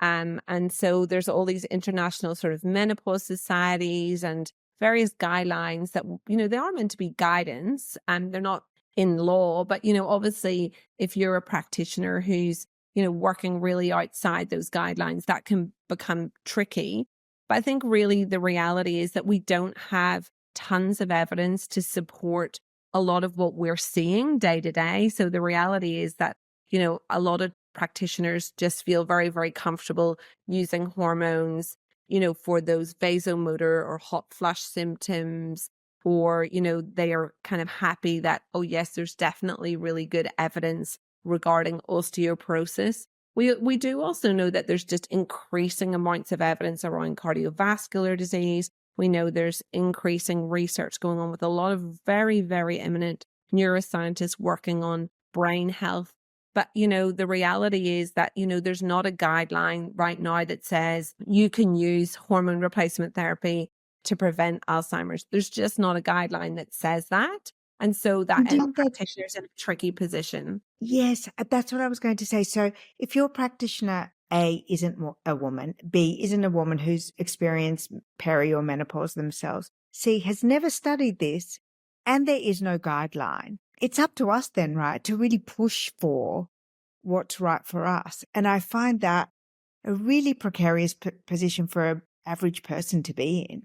And so there's all these international sort of menopause societies and various guidelines that, they are meant to be guidance and they're not in law. But, obviously, if you're a practitioner who's, working really outside those guidelines, that can become tricky. But I think really the reality is that we don't have tons of evidence to support a lot of what we're seeing day to day. So the reality is that, a lot of practitioners just feel very, very comfortable using hormones, for those vasomotor or hot flush symptoms, or, they are kind of happy that, oh, yes, there's definitely really good evidence regarding osteoporosis. We do also know that there's just increasing amounts of evidence around cardiovascular disease. We know there's increasing research going on with a lot of very, very eminent neuroscientists working on brain health. But, the reality is that, there's not a guideline right now that says you can use hormone replacement therapy to prevent Alzheimer's. There's just not a guideline that says that. And so that ends Didn't that practitioners in a tricky position. Yes, that's what I was going to say. So if your practitioner A isn't a woman, B isn't a woman who's experienced peri or menopause themselves, C has never studied this, and there is no guideline, it's up to us then, right, to really push for what's right for us. And I find that a really precarious position for an average person to be in,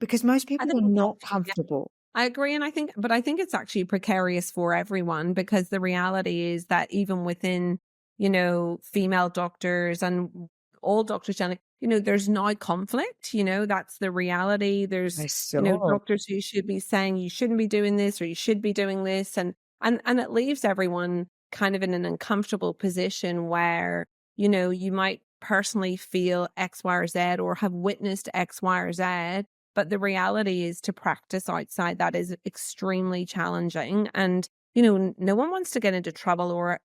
because most I people think are it's not actually, yeah, comfortable. I agree. And I think it's actually precarious for everyone, because the reality is that even within, female doctors and all doctors, there's now conflict, that's the reality. I There's, saw. doctors who should be saying you shouldn't be doing this or you should be doing this. And it leaves everyone kind of in an uncomfortable position where, you might personally feel X, Y, or Z or have witnessed X, Y, or Z. But the reality is to practice outside that is extremely challenging. And, no one wants to get into trouble or,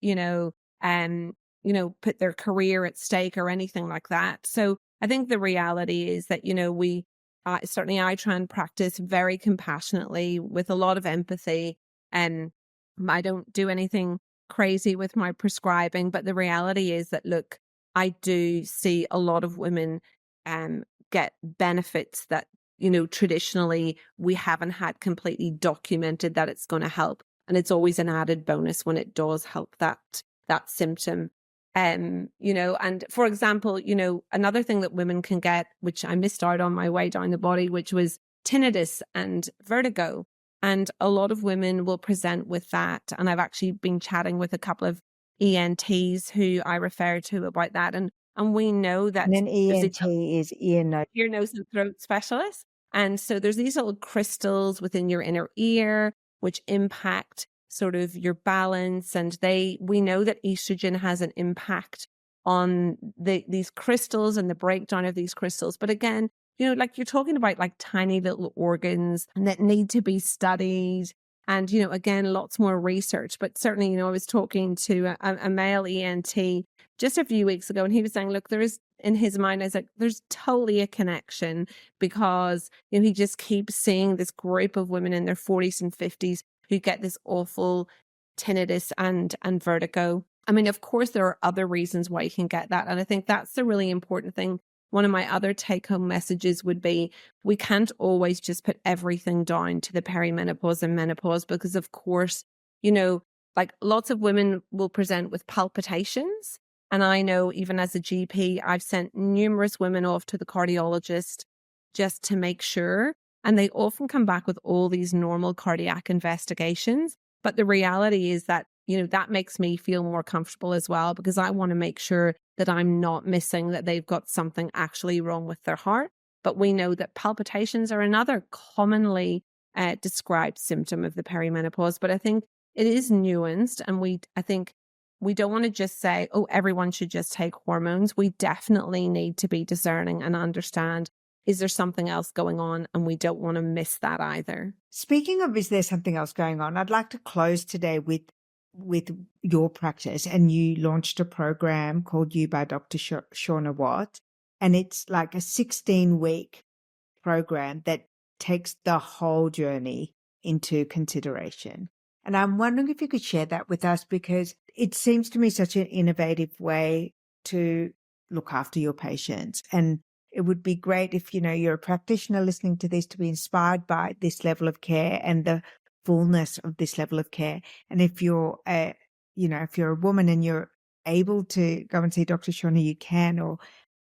um, put their career at stake or anything like that. So I think the reality is that, certainly I try and practice very compassionately with a lot of empathy. And I don't do anything crazy with my prescribing. But the reality is that, look, I do see a lot of women get benefits that, traditionally we haven't had completely documented that it's going to help. And it's always an added bonus when it does help that symptom. And for example, another thing that women can get, which I missed out on my way down the body, which was tinnitus and vertigo. And a lot of women will present with that. And I've actually been chatting with a couple of ENTs who I refer to about that. And we know And that an there's these ENT is ear, nose. ear, nose, and throat specialist. And so there's these little crystals within your inner ear, which impact sort of your balance. And we know that estrogen has an impact on these crystals and the breakdown of these crystals. But again, like you're talking about like tiny little organs that need to be studied. And, again, lots more research. But certainly, I was talking to a male ENT just a few weeks ago, and he was saying, look, there is, in his mind, I was like, there's totally a connection, because, he just keeps seeing this group of women in their 40s and 50s who get this awful tinnitus and vertigo. I mean, of course, there are other reasons why you can get that. And I think that's the really important thing one of my other take-home messages would be, we can't always just put everything down to the perimenopause and menopause, because of course, like lots of women will present with palpitations. And I know even as a GP, I've sent numerous women off to the cardiologist just to make sure. And they often come back with all these normal cardiac investigations. But the reality is that, that makes me feel more comfortable as well, because I want to make sure that I'm not missing that they've got something actually wrong with their heart. But we know that palpitations are another commonly described symptom of the perimenopause. But I think it is nuanced, and I think we don't want to just say, oh, everyone should just take hormones. We definitely need to be discerning and understand, is there something else going on? And we don't want to miss that either. Speaking of, is there something else going on? I'd like to close today with your practice. And you launched a program called You by Dr. Shauna Watts. And it's like a 16-week program that takes the whole journey into consideration. And I'm wondering if you could share that with us, because it seems to me such an innovative way to look after your patients. And it would be great if, you're a practitioner listening to this, to be inspired by this level of care and the fullness of this level of care. And if you're if you're a woman and you're able to go and see Dr. Shauna, you can, or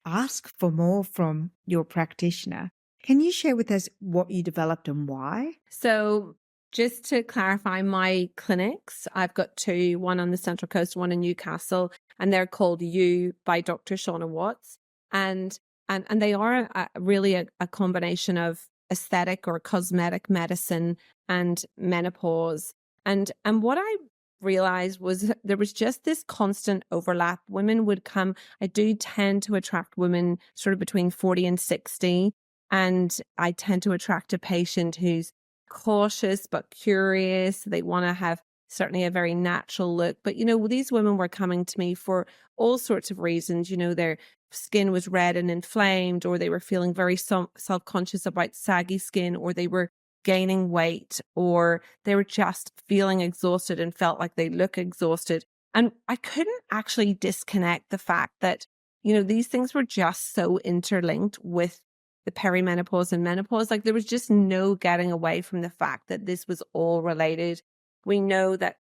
ask for more from your practitioner. Can you share with us what you developed and why? So just to clarify, my clinics, I've got two, one on the Central Coast, one in Newcastle, and they're called You by Dr. Shauna Watts. And they are really a combination of aesthetic or cosmetic medicine and menopause. And what I realized was there was just this constant overlap. Women would come. I do tend to attract women sort of between 40 and 60. And I tend to attract a patient who's cautious but curious. They want to have certainly a very natural look. But, these women were coming to me for all sorts of reasons. Their skin was red and inflamed, or they were feeling very self-conscious about saggy skin, or they were gaining weight, or they were just feeling exhausted and felt like they look exhausted. And I couldn't actually disconnect the fact that, these things were just so interlinked with the perimenopause and menopause. Like there was just no getting away from the fact that this was all related. We know that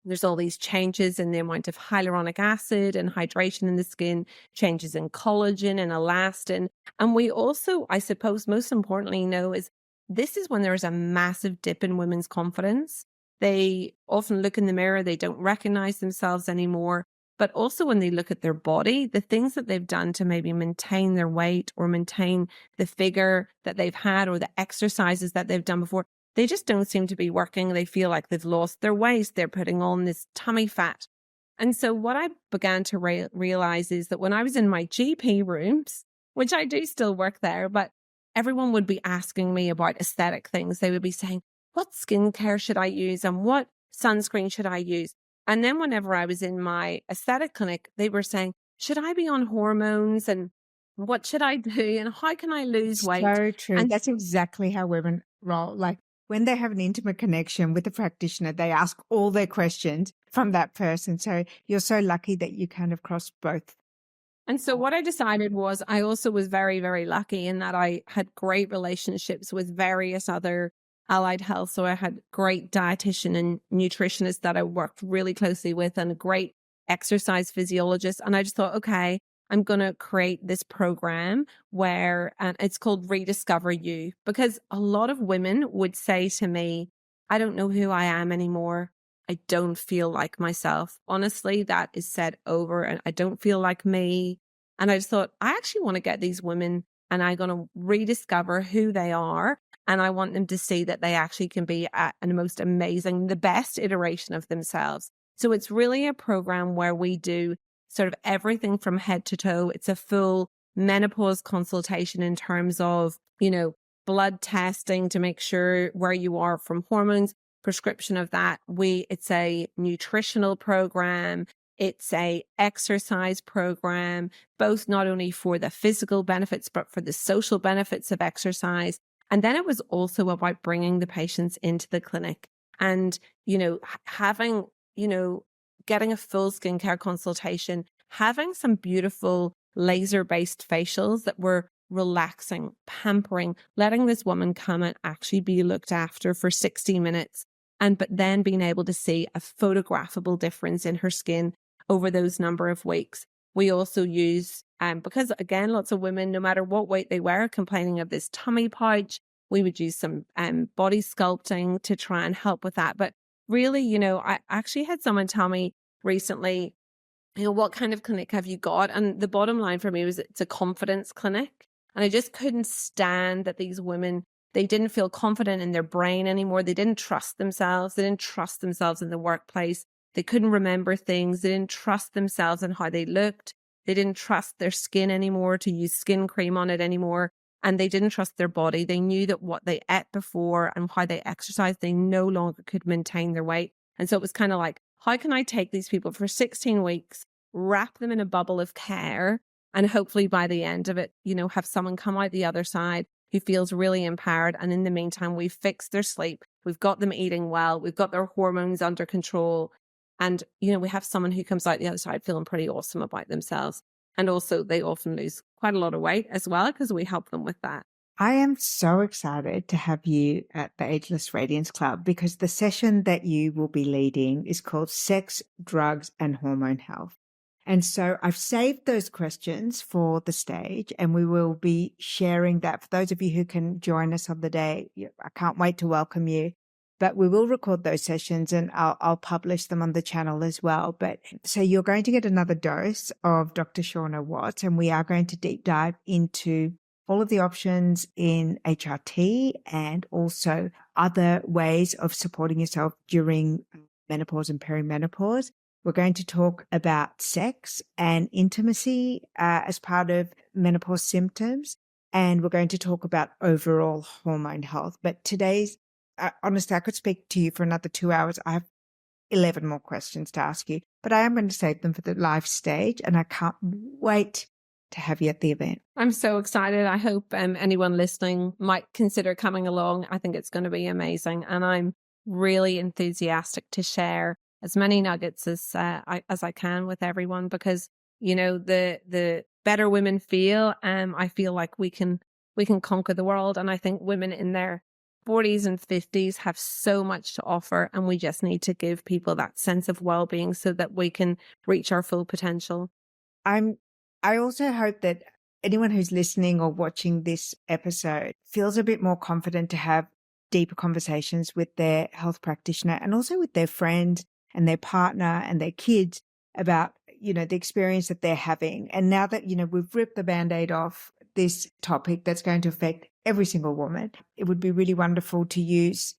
there's all these changes in the amount of hyaluronic acid and hydration in the skin, changes in collagen and elastin. And we also, I suppose, most importantly, know is this is when there is a massive dip in women's confidence. They often look in the mirror, they don't recognize themselves anymore. But also when they look at their body, the things that they've done to maybe maintain their weight or maintain the figure that they've had, or the exercises that they've done before, they just don't seem to be working. They feel like they've lost their waist. They're putting on this tummy fat. And so what I began to realize is that when I was in my GP rooms, which I do still work there, but everyone would be asking me about aesthetic things. They would be saying, what skincare should I use? And what sunscreen should I use? And then whenever I was in my aesthetic clinic, they were saying, should I be on hormones? And what should I do? And how can I lose weight? So true. And that's exactly how women roll. Like when they have an intimate connection with a practitioner, they ask all their questions from that person. So you're so lucky that you kind of crossed both. And so what I decided was, I also was very, very lucky in that I had great relationships with various other allied health. So I had great dietitian and nutritionist that I worked really closely with, and a great exercise physiologist. And I just thought, okay, I'm going to create this program where, and it's called Rediscover You, because a lot of women would say to me, I don't know who I am anymore. I don't feel like myself. Honestly, that is said over, and I don't feel like me. And I just thought, I actually want to get these women, and I'm going to rediscover who they are. And I want them to see that they actually can be at the most amazing, the best iteration of themselves. So it's really a program where we do sort of everything from head to toe. It's a full menopause consultation in terms of, blood testing to make sure where you are from hormones, prescription of that. It's a nutritional program. It's a exercise program, both not only for the physical benefits, but for the social benefits of exercise. And then it was also about bringing the patients into the clinic and, having, getting a full skincare consultation, having some beautiful laser-based facials that were relaxing, pampering, letting this woman come and actually be looked after for 60 minutes. But then being able to see a photographable difference in her skin over those number of weeks. We also use, because again, lots of women, no matter what weight they were, complaining of this tummy pouch, we would use some body sculpting to try and help with that. But really, I actually had someone tell me recently, what kind of clinic have you got? And the bottom line for me was it's a confidence clinic. And I just couldn't stand that these women, they didn't feel confident in their brain anymore. They didn't trust themselves. They didn't trust themselves in the workplace. They couldn't remember things. They didn't trust themselves and how they looked. They didn't trust their skin anymore, to use skin cream on it anymore. And they didn't trust their body. They knew that what they ate before and how they exercised, they no longer could maintain their weight. And so it was kind of like, how can I take these people for 16 weeks, wrap them in a bubble of care, and hopefully by the end of it, have someone come out the other side who feels really empowered. And in the meantime, we've fixed their sleep. We've got them eating well. We've got their hormones under control. And, we have someone who comes out the other side feeling pretty awesome about themselves. And also they often lose quite a lot of weight as well, because we help them with that. I am so excited to have you at the Ageless Radiance Club, because the session that you will be leading is called Sex, Drugs and Hormone Health. And so I've saved those questions for the stage, and we will be sharing that for those of you who can join us on the day. I can't wait to welcome you. But we will record those sessions, and I'll publish them on the channel as well. But so you're going to get another dose of Dr. Shauna Watts, and we are going to deep dive into all of the options in HRT and also other ways of supporting yourself during menopause and perimenopause. We're going to talk about sex and intimacy as part of menopause symptoms. And we're going to talk about overall hormone health. But today's, honestly, I could speak to you for another 2 hours. I have 11 more questions to ask you, but I am going to save them for the live stage. And I can't wait to have you at the event. I'm so excited. I hope anyone listening might consider coming along. I think it's going to be amazing. And I'm really enthusiastic to share as many nuggets as I can with everyone, because, the better women feel, I feel like we can conquer the world. And I think women in their 40s and 50s have so much to offer, and we just need to give people that sense of well-being so that we can reach our full potential. I also hope that anyone who's listening or watching this episode feels a bit more confident to have deeper conversations with their health practitioner, and also with their friends and their partner and their kids about, the experience that they're having. And now that, we've ripped the Band-Aid off this topic that's going to affect every single woman, it would be really wonderful to use,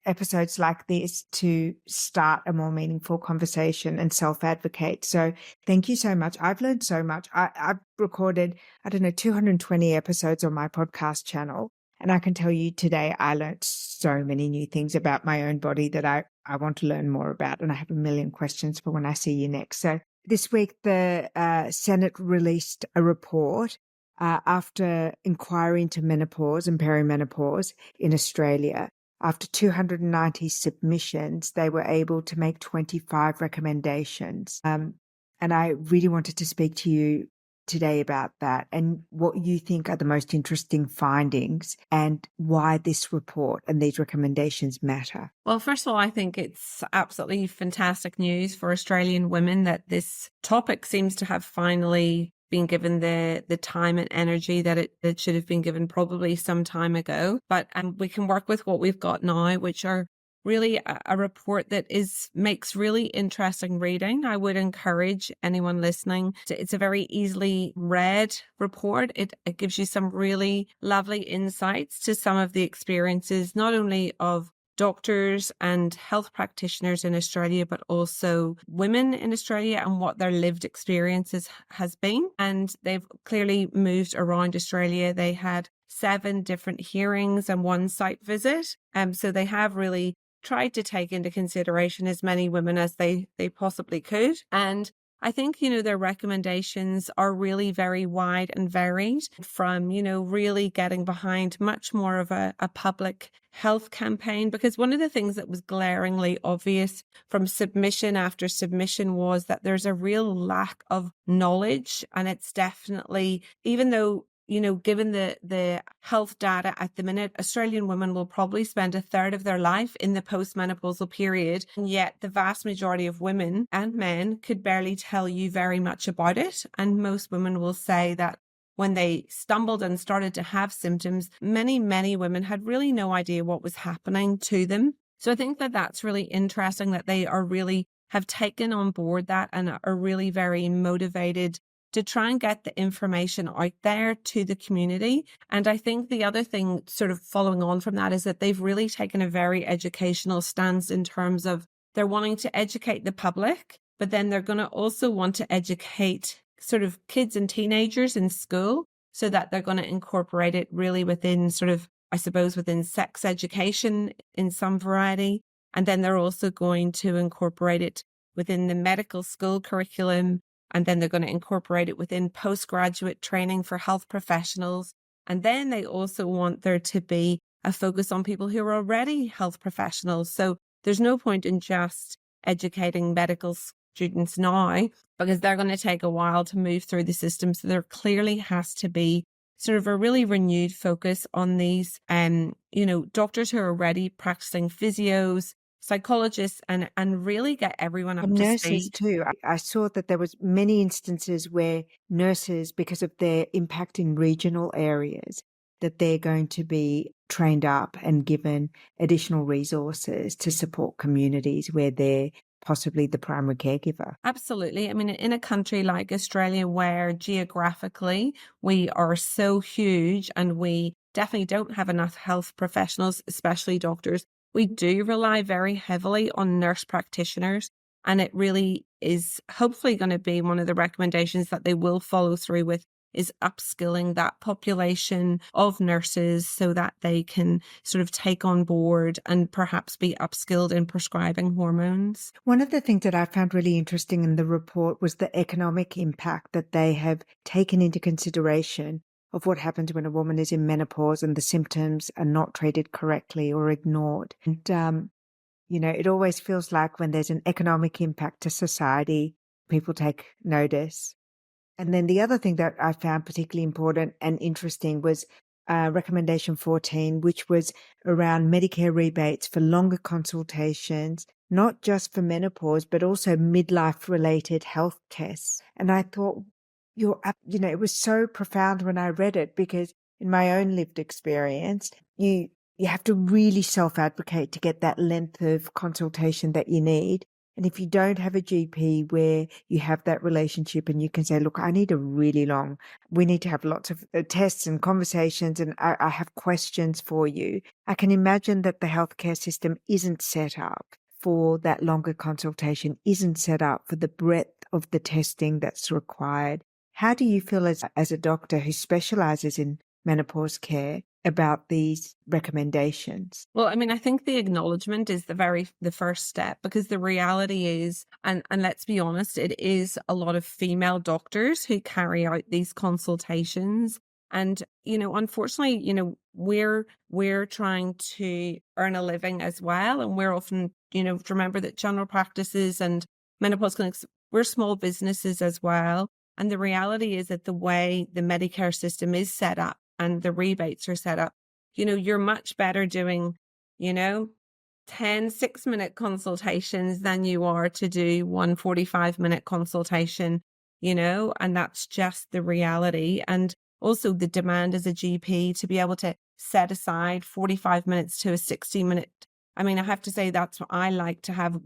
episodes like this to start a more meaningful conversation and self-advocate. So thank you so much. I've learned so much. I've recorded, 220 episodes on my podcast channel. And I can tell you today, I learned so many new things about my own body that I want to learn more about. And I have a million questions for when I see you next. So this week, the Senate released a report after inquiry into menopause and perimenopause in Australia. After 290 submissions, they were able to make 25 recommendations. And I really wanted to speak to you today about that and what you think are the most interesting findings and why this report and these recommendations matter. Well, first of all, I think it's absolutely fantastic news for Australian women that this topic seems to have finally been given the time and energy that it should have been given probably some time ago. But we can work with what we've got now, which are really a report that makes really interesting reading. I would encourage anyone listening it's a very easily read report. It gives you some really lovely insights to some of the experiences, not only of doctors and health practitioners in Australia, but also women in Australia and what their lived experiences has been. And they've clearly moved around Australia. They had 7 different hearings and 1 site visit. So they have really tried to take into consideration as many women as they possibly could. And I think, their recommendations are really very wide and varied, from, really getting behind much more of a public health campaign. Because one of the things that was glaringly obvious from submission after submission was that there's a real lack of knowledge. And it's definitely, even though, given the health data at the minute, Australian women will probably spend a third of their life in the postmenopausal period. And yet the vast majority of women and men could barely tell you very much about it. And most women will say that when they stumbled and started to have symptoms, many, many women had really no idea what was happening to them. So I think that that's really interesting, that they are really have taken on board that and are really very motivated to try and get the information out there to the community. And I think the other thing sort of following on from that is that they've really taken a very educational stance in terms of they're wanting to educate the public, but then they're going to also want to educate sort of kids and teenagers in school, so that they're going to incorporate it really within sort of, I suppose, within sex education in some variety. And then they're also going to incorporate it within the medical school curriculum. And then they're going to incorporate it within postgraduate training for health professionals. And then they also want there to be a focus on people who are already health professionals. So there's no point in just educating medical students now, because they're going to take a while to move through the system. So there clearly has to be sort of a really renewed focus on these, doctors who are already practicing, physios, psychologists, and really get everyone up And to nurses speed. too. I saw that there was many instances where nurses, because of their impact in regional areas, that they're going to be trained up and given additional resources to support communities where they're possibly the primary caregiver. Absolutely. I mean, in a country like Australia, where geographically we are so huge and we definitely don't have enough health professionals, especially doctors, we do rely very heavily on nurse practitioners. And it really is hopefully going to be one of the recommendations that they will follow through with, is upskilling that population of nurses so that they can sort of take on board and perhaps be upskilled in prescribing hormones. One of the things that I found really interesting in the report was the economic impact that they have taken into consideration of what happens when a woman is in menopause and the symptoms are not treated correctly or ignored. And, it always feels like when there's an economic impact to society, people take notice. And then the other thing that I found particularly important and interesting was recommendation 14, which was around Medicare rebates for longer consultations, not just for menopause, but also midlife related health tests. And I thought, it was so profound when I read it, because in my own lived experience, you have to really self-advocate to get that length of consultation that you need. And if you don't have a GP where you have that relationship and you can say, look, we need to have lots of tests and conversations, and I have questions for you. I can imagine that the healthcare system isn't set up for that longer consultation, isn't set up for the breadth of the testing that's required. How do you feel as a doctor who specializes in menopause care about these recommendations? Well, I mean, I think the acknowledgement is the first step, because the reality is, and let's be honest, it is a lot of female doctors who carry out these consultations. And, unfortunately, we're trying to earn a living as well. And we're often, remember that general practices and menopause clinics, we're small businesses as well. And the reality is that the way the Medicare system is set up and the rebates are set up, you're much better doing, 10 6-minute consultations than you are to do one 45-minute consultation, and that's just the reality. And also the demand as a GP to be able to set aside 45 minutes to a 60-minute. I mean, I have to say that's what I like to have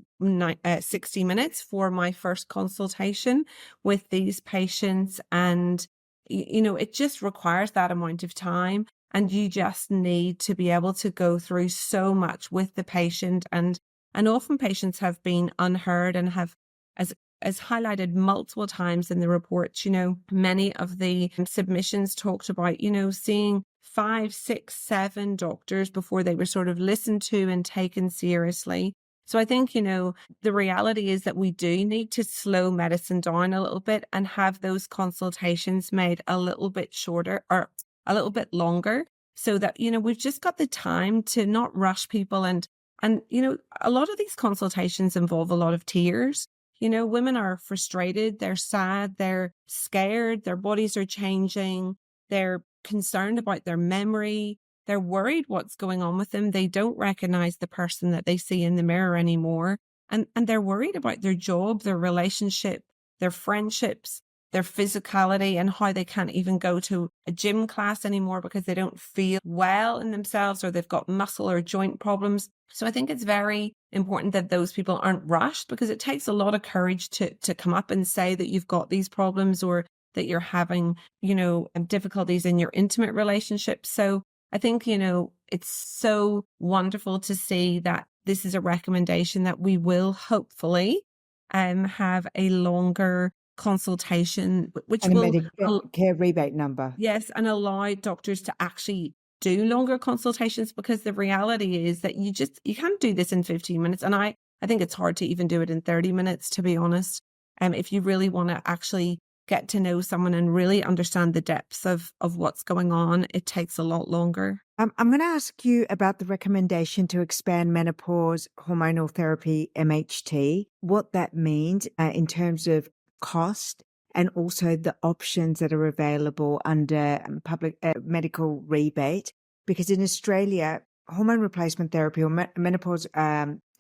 60 minutes for my first consultation with these patients. And, it just requires that amount of time. And you just need to be able to go through so much with the patient. And often patients have been unheard and have, as highlighted multiple times in the reports, many of the submissions talked about, seeing 5, 6, 7 doctors before they were sort of listened to and taken seriously. So I think, the reality is that we do need to slow medicine down a little bit and have those consultations made a little bit shorter or a little bit longer so that, we've just got the time to not rush people. And, a lot of these consultations involve a lot of tears. Women are frustrated, they're sad, they're scared, their bodies are changing, they're concerned about their memory, they're worried what's going on with them. They don't recognize the person that they see in the mirror anymore. And they're worried about their job, their relationship, their friendships, their physicality, and how they can't even go to a gym class anymore because they don't feel well in themselves or they've got muscle or joint problems. So I think it's very important that those people aren't rushed, because it takes a lot of courage to come up and say that you've got these problems or that you're having, difficulties in your intimate relationships. So I think, it's so wonderful to see that this is a recommendation that we will hopefully have a longer consultation, which And a will, Medicare rebate number. yes, and allow doctors to actually do longer consultations, because the reality is that you can't do this in 15 minutes. And I think it's hard to even do it in 30 minutes, to be honest. If you really want to actually get to know someone and really understand the depths of what's going on, it takes a lot longer. I'm going to ask you about the recommendation to expand menopause hormonal therapy, MHT, what that means in terms of cost, and also the options that are available under public medical rebate. Because in Australia, hormone replacement therapy or menopause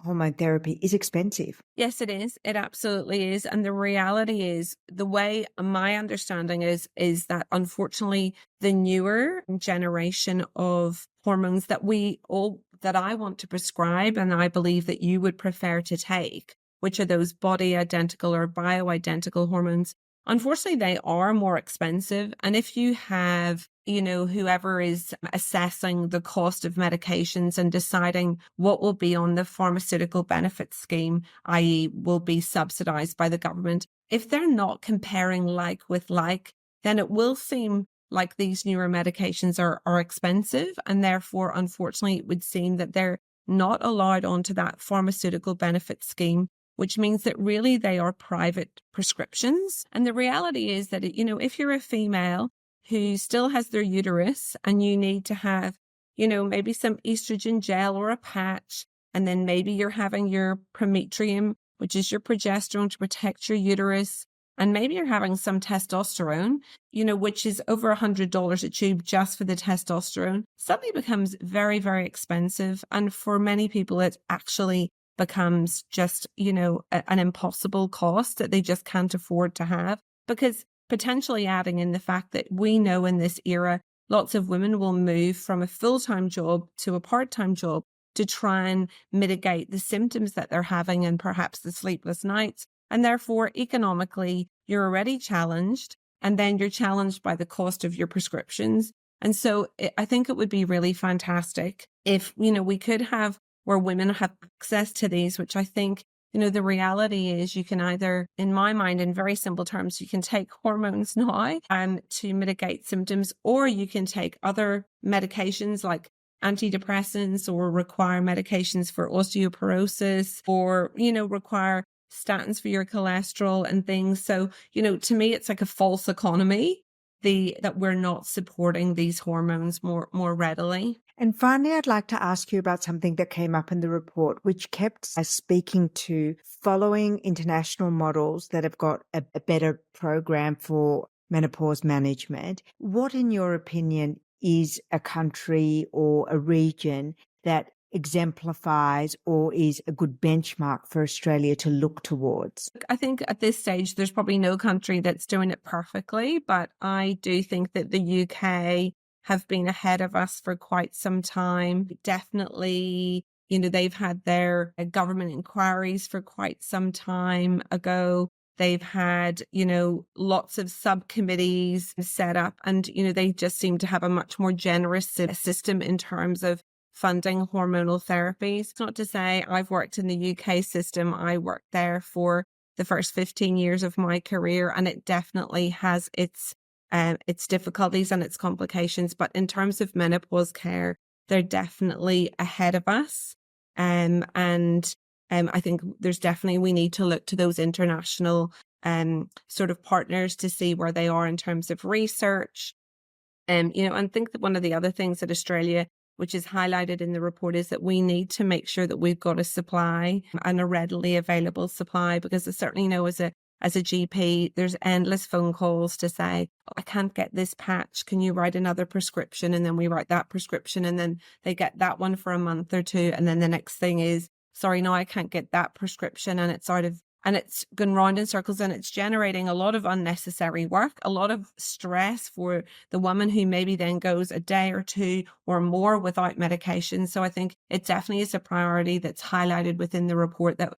hormone therapy is expensive. Yes, it is. It absolutely is. And the reality is, the way my understanding is that unfortunately the newer generation of hormones that I want to prescribe, and I believe that you would prefer to take, which are those body identical or bioidentical hormones, unfortunately they are more expensive. And if you have, whoever is assessing the cost of medications and deciding what will be on the pharmaceutical benefit scheme, i.e. will be subsidized by the government, if they're not comparing like with like, then it will seem like these newer medications are expensive, and therefore, unfortunately, it would seem that they're not allowed onto that pharmaceutical benefit scheme, which means that really they are private prescriptions. And the reality is that, if you're a female who still has their uterus and you need to have, maybe some estrogen gel or a patch, and then maybe you're having your Premature, which is your progesterone to protect your uterus, and maybe you're having some testosterone, which is over $100 a tube just for the testosterone, suddenly becomes very, very expensive. And for many people, it actually becomes just, an impossible cost that they just can't afford to have, because potentially adding in the fact that we know in this era, lots of women will move from a full-time job to a part-time job to try and mitigate the symptoms that they're having and perhaps the sleepless nights. And therefore, economically, you're already challenged, and then you're challenged by the cost of your prescriptions. And so I think it would be really fantastic if, we could have where women have access to these, which I think, the reality is you can either, in my mind, in very simple terms, you can take hormones now to mitigate symptoms, or you can take other medications like antidepressants, or require medications for osteoporosis, or, require statins for your cholesterol and things. So, to me, it's like a false economy, that we're not supporting these hormones more readily. And finally, I'd like to ask you about something that came up in the report, which kept us speaking to following international models that have got a better program for menopause management. What, in your opinion, is a country or a region that exemplifies or is a good benchmark for Australia to look towards? I think at this stage, there's probably no country that's doing it perfectly, but I do think that the UK have been ahead of us for quite some time. Definitely, they've had their government inquiries for quite some time ago. They've had, lots of subcommittees set up, and, they just seem to have a much more generous system in terms of funding hormonal therapies. It's not to say I've worked in the UK system. I worked there for the first 15 years of my career, and it definitely has its difficulties and its complications. But in terms of menopause care, they're definitely ahead of us. And I think there's definitely, we need to look to those international sort of partners to see where they are in terms of research. And think that one of the other things that Australia, which is highlighted in the report, is that we need to make sure that we've got a supply and a readily available supply, because I certainly know as a GP, there's endless phone calls to say, oh, I can't get this patch. Can you write another prescription? And then we write that prescription, and then they get that one for a month or two. And then the next thing is, sorry, no, I can't get that prescription. And it's going round in circles, and it's generating a lot of unnecessary work, a lot of stress for the woman who maybe then goes a day or two or more without medication. So I think it definitely is a priority that's highlighted within the report that,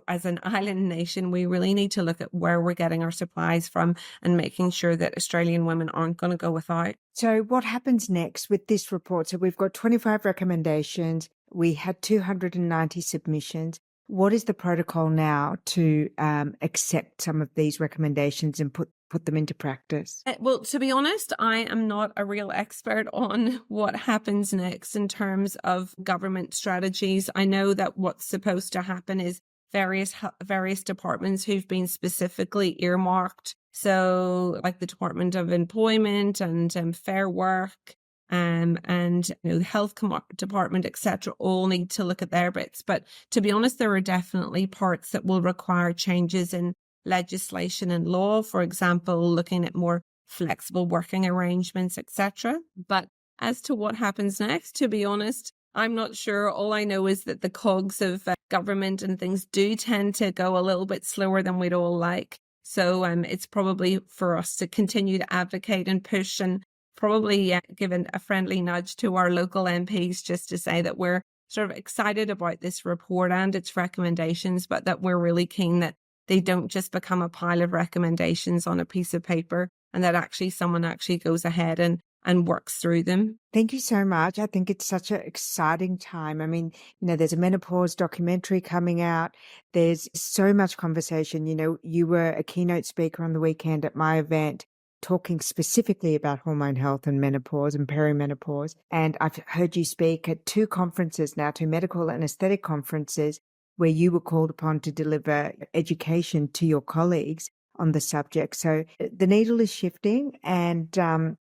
as an island nation, we really need to look at where we're getting our supplies from and making sure that Australian women aren't going to go without. So what happens next with this report? So we've got 25 recommendations. We had 290 submissions. What is the protocol now to accept some of these recommendations and put them into practice? Well, to be honest, I am not a real expert on what happens next in terms of government strategies. I know that what's supposed to happen is various departments who've been specifically earmarked. So like the Department of Employment and Fair Work, and the health department, etc., all need to look at their bits. But to be honest, there are definitely parts that will require changes in legislation and law, for example, looking at more flexible working arrangements, etc. But as to what happens next, to be honest, I'm not sure. All I know is that the cogs of government and things do tend to go a little bit slower than we'd all like. So it's probably for us to continue to advocate and push, and probably given a friendly nudge to our local MPs just to say that we're sort of excited about this report and its recommendations, but that we're really keen that they don't just become a pile of recommendations on a piece of paper, and that actually someone actually goes ahead and works through them. Thank you so much. I think it's such an exciting time. I mean, there's a menopause documentary coming out. There's so much conversation. You were a keynote speaker on the weekend at my event, talking specifically about hormone health and menopause and perimenopause. And I've heard you speak at 2 conferences now, 2 medical and aesthetic conferences, where you were called upon to deliver education to your colleagues on the subject. So the needle is shifting, and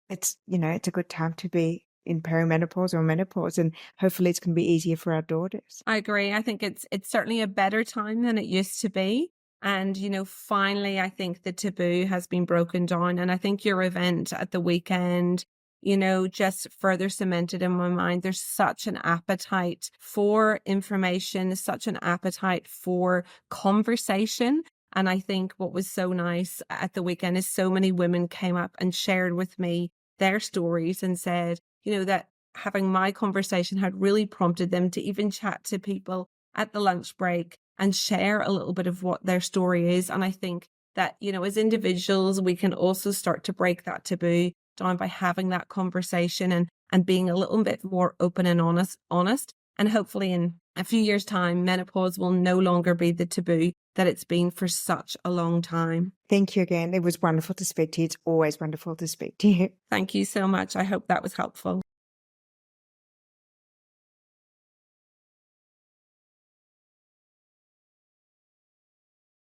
it's a good time to be in perimenopause or menopause, and hopefully it's going to be easier for our daughters. I agree. I think it's certainly a better time than it used to be. And, finally, I think the taboo has been broken down. And I think your event at the weekend, just further cemented in my mind. There's such an appetite for information, such an appetite for conversation. And I think what was so nice at the weekend is so many women came up and shared with me their stories and said, that having my conversation had really prompted them to even chat to people at the lunch break and share a little bit of what their story is. And I think that, as individuals, we can also start to break that taboo down by having that conversation and being a little bit more open and honest. And hopefully in a few years' time, menopause will no longer be the taboo that it's been for such a long time. Thank you again. It was wonderful to speak to you. It's always wonderful to speak to you. Thank you so much. I hope that was helpful.